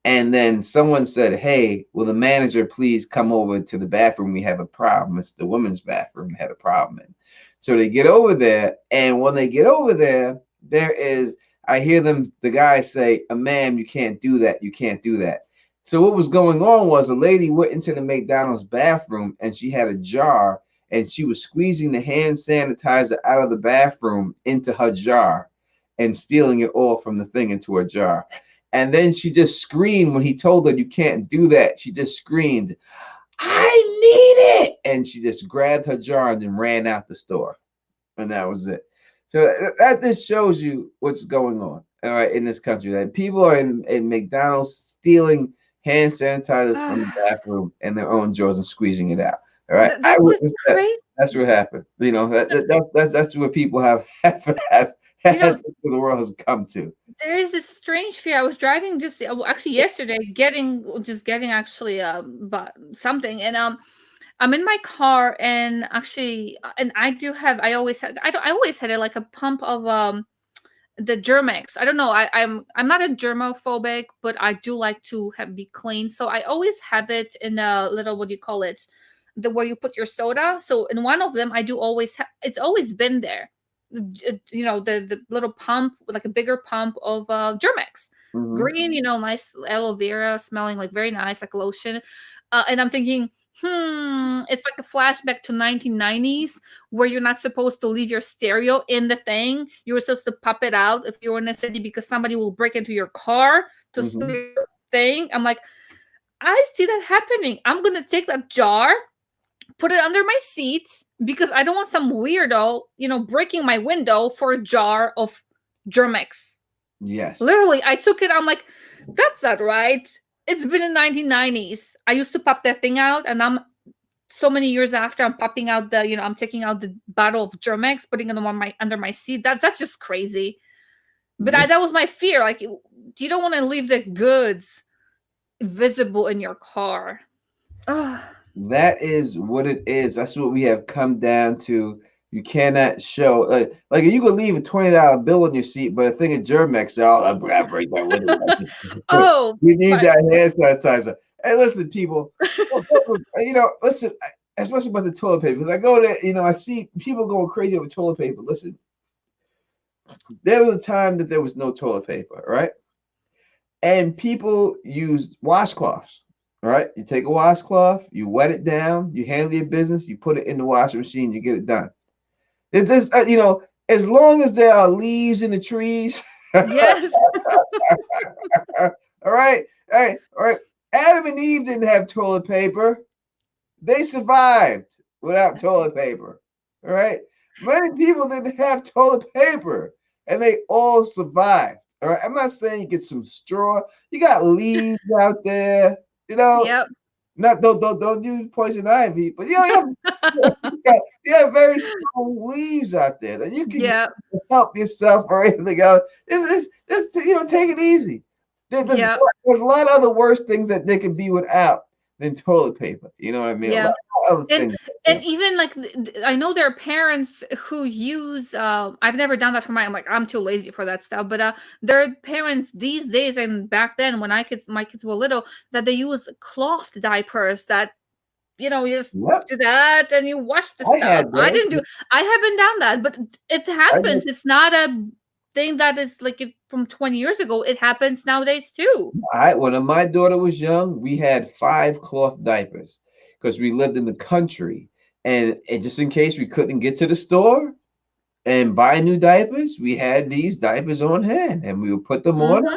And then someone said, "Hey, will the manager please come over to the bathroom? We have a problem. It's the women's bathroom we had a problem in." So they get over there, and when they get over there, I hear the guy say, "Ma'am, you can't do that. You can't do that." So what was going on was a lady went into the McDonald's bathroom, and she had a jar, and she was squeezing the hand sanitizer out of the bathroom into her jar and stealing it all from the thing into her jar. And then she just screamed when he told her, "You can't do that." She just screamed, "I need it." And she just grabbed her jar and then ran out the store. And that was it. So that just shows you what's going on, all right, in this country. That people are in McDonald's stealing hand sanitizers from the bathroom in their own drawers and squeezing it out. All right. I witnessed that. That's what happened. You know, that's what people have the world has come to. There is this strange fear. I was driving just actually yesterday, getting actually but something, and I'm in my car, and actually, and I always had it like a pump of the Germex. I don't know. I'm not a germophobic, but I do like to be clean, so I always have it in a little, what do you call it, where you put your soda. So in one of them, I do always it's always been there. You know, the little pump, like a bigger pump of Germex, green, you know, nice aloe vera, smelling like very nice, like lotion. And I'm thinking, it's like a flashback to 1990s where you're not supposed to leave your stereo in the thing. You were supposed to pop it out if you're in a city because somebody will break into your car to steal your thing. I'm like, I see that happening. I'm gonna take that jar, put it under my seat, because I don't want some weirdo, you know, breaking my window for a jar of Germex. Yes. Literally, I took it. I'm like, that's not right. It's been in 1990s. I used to pop that thing out, and I'm so many years after, I'm popping out I'm taking out the bottle of Germex, putting it on under my seat. That's just crazy. But that was my fear. Like, you don't want to leave the goods visible in your car. That is what it is. That's what we have come down to. You cannot show like you could leave a $20 bill in your seat, but a thing of Germex, I'll break that with it. Oh, we need that hand sanitizer. Hey, listen, people. You know, listen, especially about the toilet paper. Because I go there, you know, I see people going crazy over toilet paper. Listen, there was a time that there was no toilet paper, right? And people used washcloths. Right? You take a washcloth, you wet it down, you handle your business, you put it in the washing machine, you get it done. It's just, you know, as long as there are leaves in the trees. Yes. All right. All right. Adam and Eve didn't have toilet paper. They survived without toilet paper. All right. Many people didn't have toilet paper, and they all survived. All right. I'm not saying you get some straw. You got leaves out there. You know, Yep. not don't use poison ivy, but you have very strong leaves out there that you can Yep. help yourself or anything else. Just take it easy. Yep. There's a lot of other worse things that they can be without than toilet paper. You know what I mean? A lot Yeah. of other and things. and even like I know there are parents who use I've never done that for I'm too lazy for that stuff, but there are parents these days and back then when my kids were little that they use cloth diapers that you just Yep, do that and you wash the I stuff. had those. I haven't done that, but it I happens. did. It's not a thing that is like from 20 years ago. It happens nowadays too. When my daughter was young, we had 5 cloth diapers because we lived in the country, and just in case we couldn't get to the store and buy new diapers, we had these diapers on hand, and we would put them on. Hmm.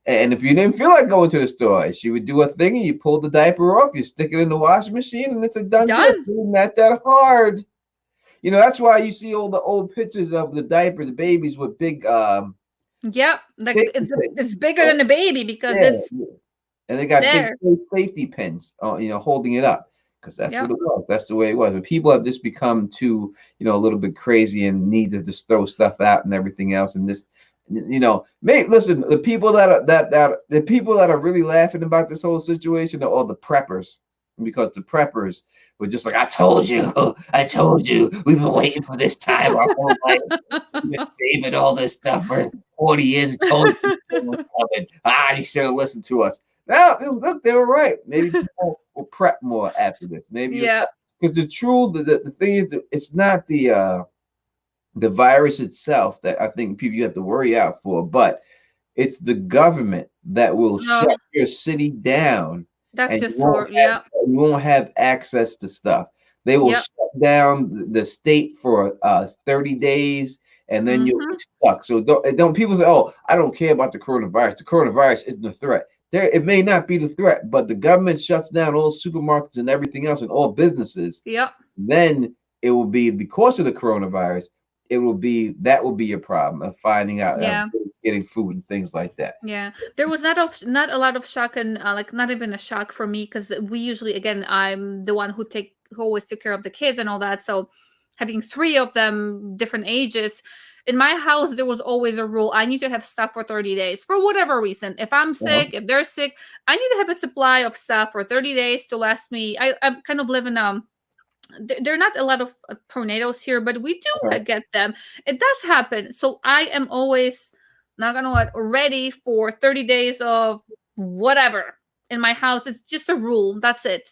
And if you didn't feel like going to the store, she would do a thing, and you pull the diaper off, you stick it in the washing machine, and it's a done deal. Done. It's not that hard. That's why you see all the old pictures of the diaper, the babies with big Yep. Like safety pins. it's bigger than a baby because Yeah, it's yeah. And they got big there. safety pins, holding it up because that's what Yep. it was. That's the way it was. But people have just become too, a little bit crazy and need to just throw stuff out and everything else. And this, listen, the people the people that are really laughing about this whole situation are all the preppers, because the preppers were just like, I told you, we've been waiting for this time our whole life. We've been saving all this stuff for 40 years. We told you it was coming. You should have listened to us. Now, look, they were right. Maybe people will prep more after this. Maybe Yeah. because the thing is, it's not the virus itself that I think you have to worry out for, but it's the government that will No, shut your city down, that's and you just won't for have, yeah. you won't have access to stuff. They will Yep. shut down the state for 30 days, and then you'll Hmm. be stuck. So don't people say, "Oh, I don't care about the coronavirus. The coronavirus isn't a threat." It may not be the threat, but the government shuts down all supermarkets and everything else and all businesses. Yep. Then it will be because of the coronavirus. That will be your problem of finding out, Yeah. getting food and things like that. Yeah, there was not a lot of shock and like not even a shock for me because we usually again I'm the one who always took care of the kids and all that. So having three of them different ages in my house, there was always a rule: I need to have stuff for 30 days for whatever reason. If I'm Uh-huh. sick, if they're sick, I need to have a supply of stuff for 30 days to last me. I kind of live in there are not a lot of tornadoes here, but we do Okay. get them. It does happen. So I am always not gonna what ready for 30 days of whatever in my house. It's just a rule. That's it.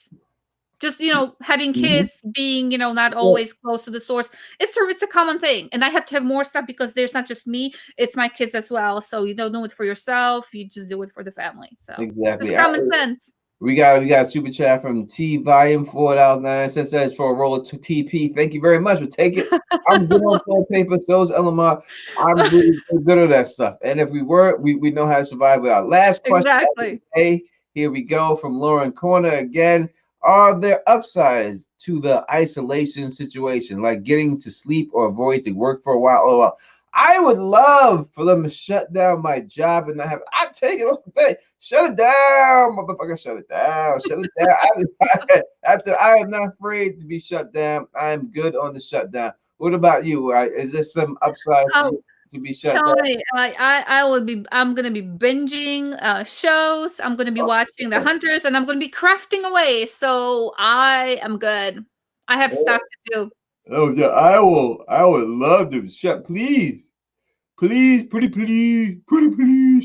Just having Mhm. kids being not Yeah, always close to the stores. It's a common thing, and I have to have more stuff because there's not just me; it's my kids as well. So you don't do it for yourself; you just do it for the family. So just exactly. common sense. We got a super chat from T Volume $4.09 says for a roll of TP. Thank you very much. We'll take it. I'm good on toilet paper. So is Alomar. I'm really good at that stuff. And if we were, we know how to survive without. Last question of the Exactly. day. Here we go from Lauren Corner again. Are there upsides to the isolation situation, like getting to sleep or avoid to work for a while? Oh, well, I would love for them to shut down my job and not have. I take it all day. Shut it down, motherfucker. Shut it down. Shut it down. I am not afraid to be shut down. I'm good on the shutdown. What about you? Is there some upside for Oh, you to be shut down? Tony, I'm gonna be binging shows. I'm gonna be watching The Hunters, and I'm gonna be crafting away. So I am good. I have stuff to do. Oh yeah, I will. I would love to shut. Please, please, pretty, please,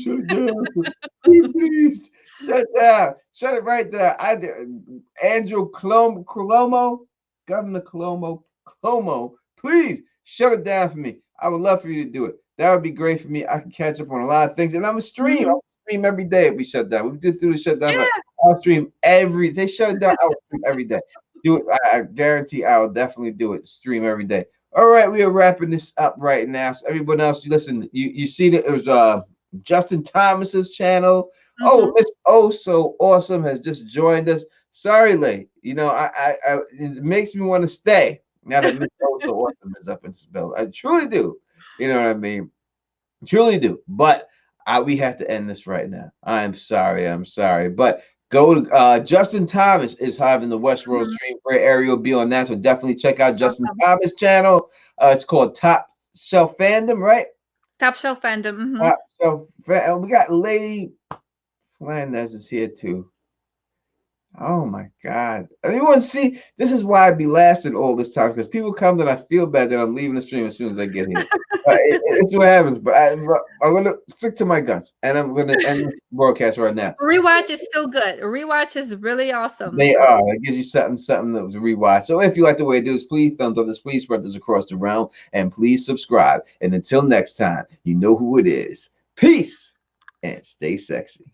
shut it down. Pretty, please, shut it down. Shut it right there. Andrew Cuomo, Governor Cuomo, please shut it down for me. I would love for you to do it. That would be great for me. I can catch up on a lot of things, and I'm a stream. Mhm. I'll stream every day if we shut down. We did do the shutdown, but Yeah. I'll stream every. They shut it down. I'll stream every day. Do it. I guarantee I will definitely do it. Stream every day. All right, we are wrapping this up right now. So everyone else, you listen. You see that it was Justin Thomas's channel. Oh, Mhm. Miss Oh So Awesome has just joined us. Sorry, late. It makes me want to stay now that Miss Oh So Awesome is up in spell. I truly do. You know what I mean? Truly do. But We have to end this right now. I'm sorry, but go to Justin Thomas is having the Westworld stream. Great Arya will be on that, so definitely check out Justin Thomas channel. It's called Top Shelf Fandom, right? Top Shelf Fandom. Top Shelf. We got Lady Flanders is here too. Oh my God! Everyone, see, this is why I be lasting all this time, because people come that I feel bad that I'm leaving the stream as soon as I get here. It's what happens. But I'm gonna stick to my guns, and I'm gonna end the broadcast right now. Rewatch is still good. Rewatch is really awesome. They are. It gives you something that was a rewatch. So if you like the way it does, please thumbs up this, please spread this across the realm, and please subscribe. And until next time, you know who it is. Peace and stay sexy.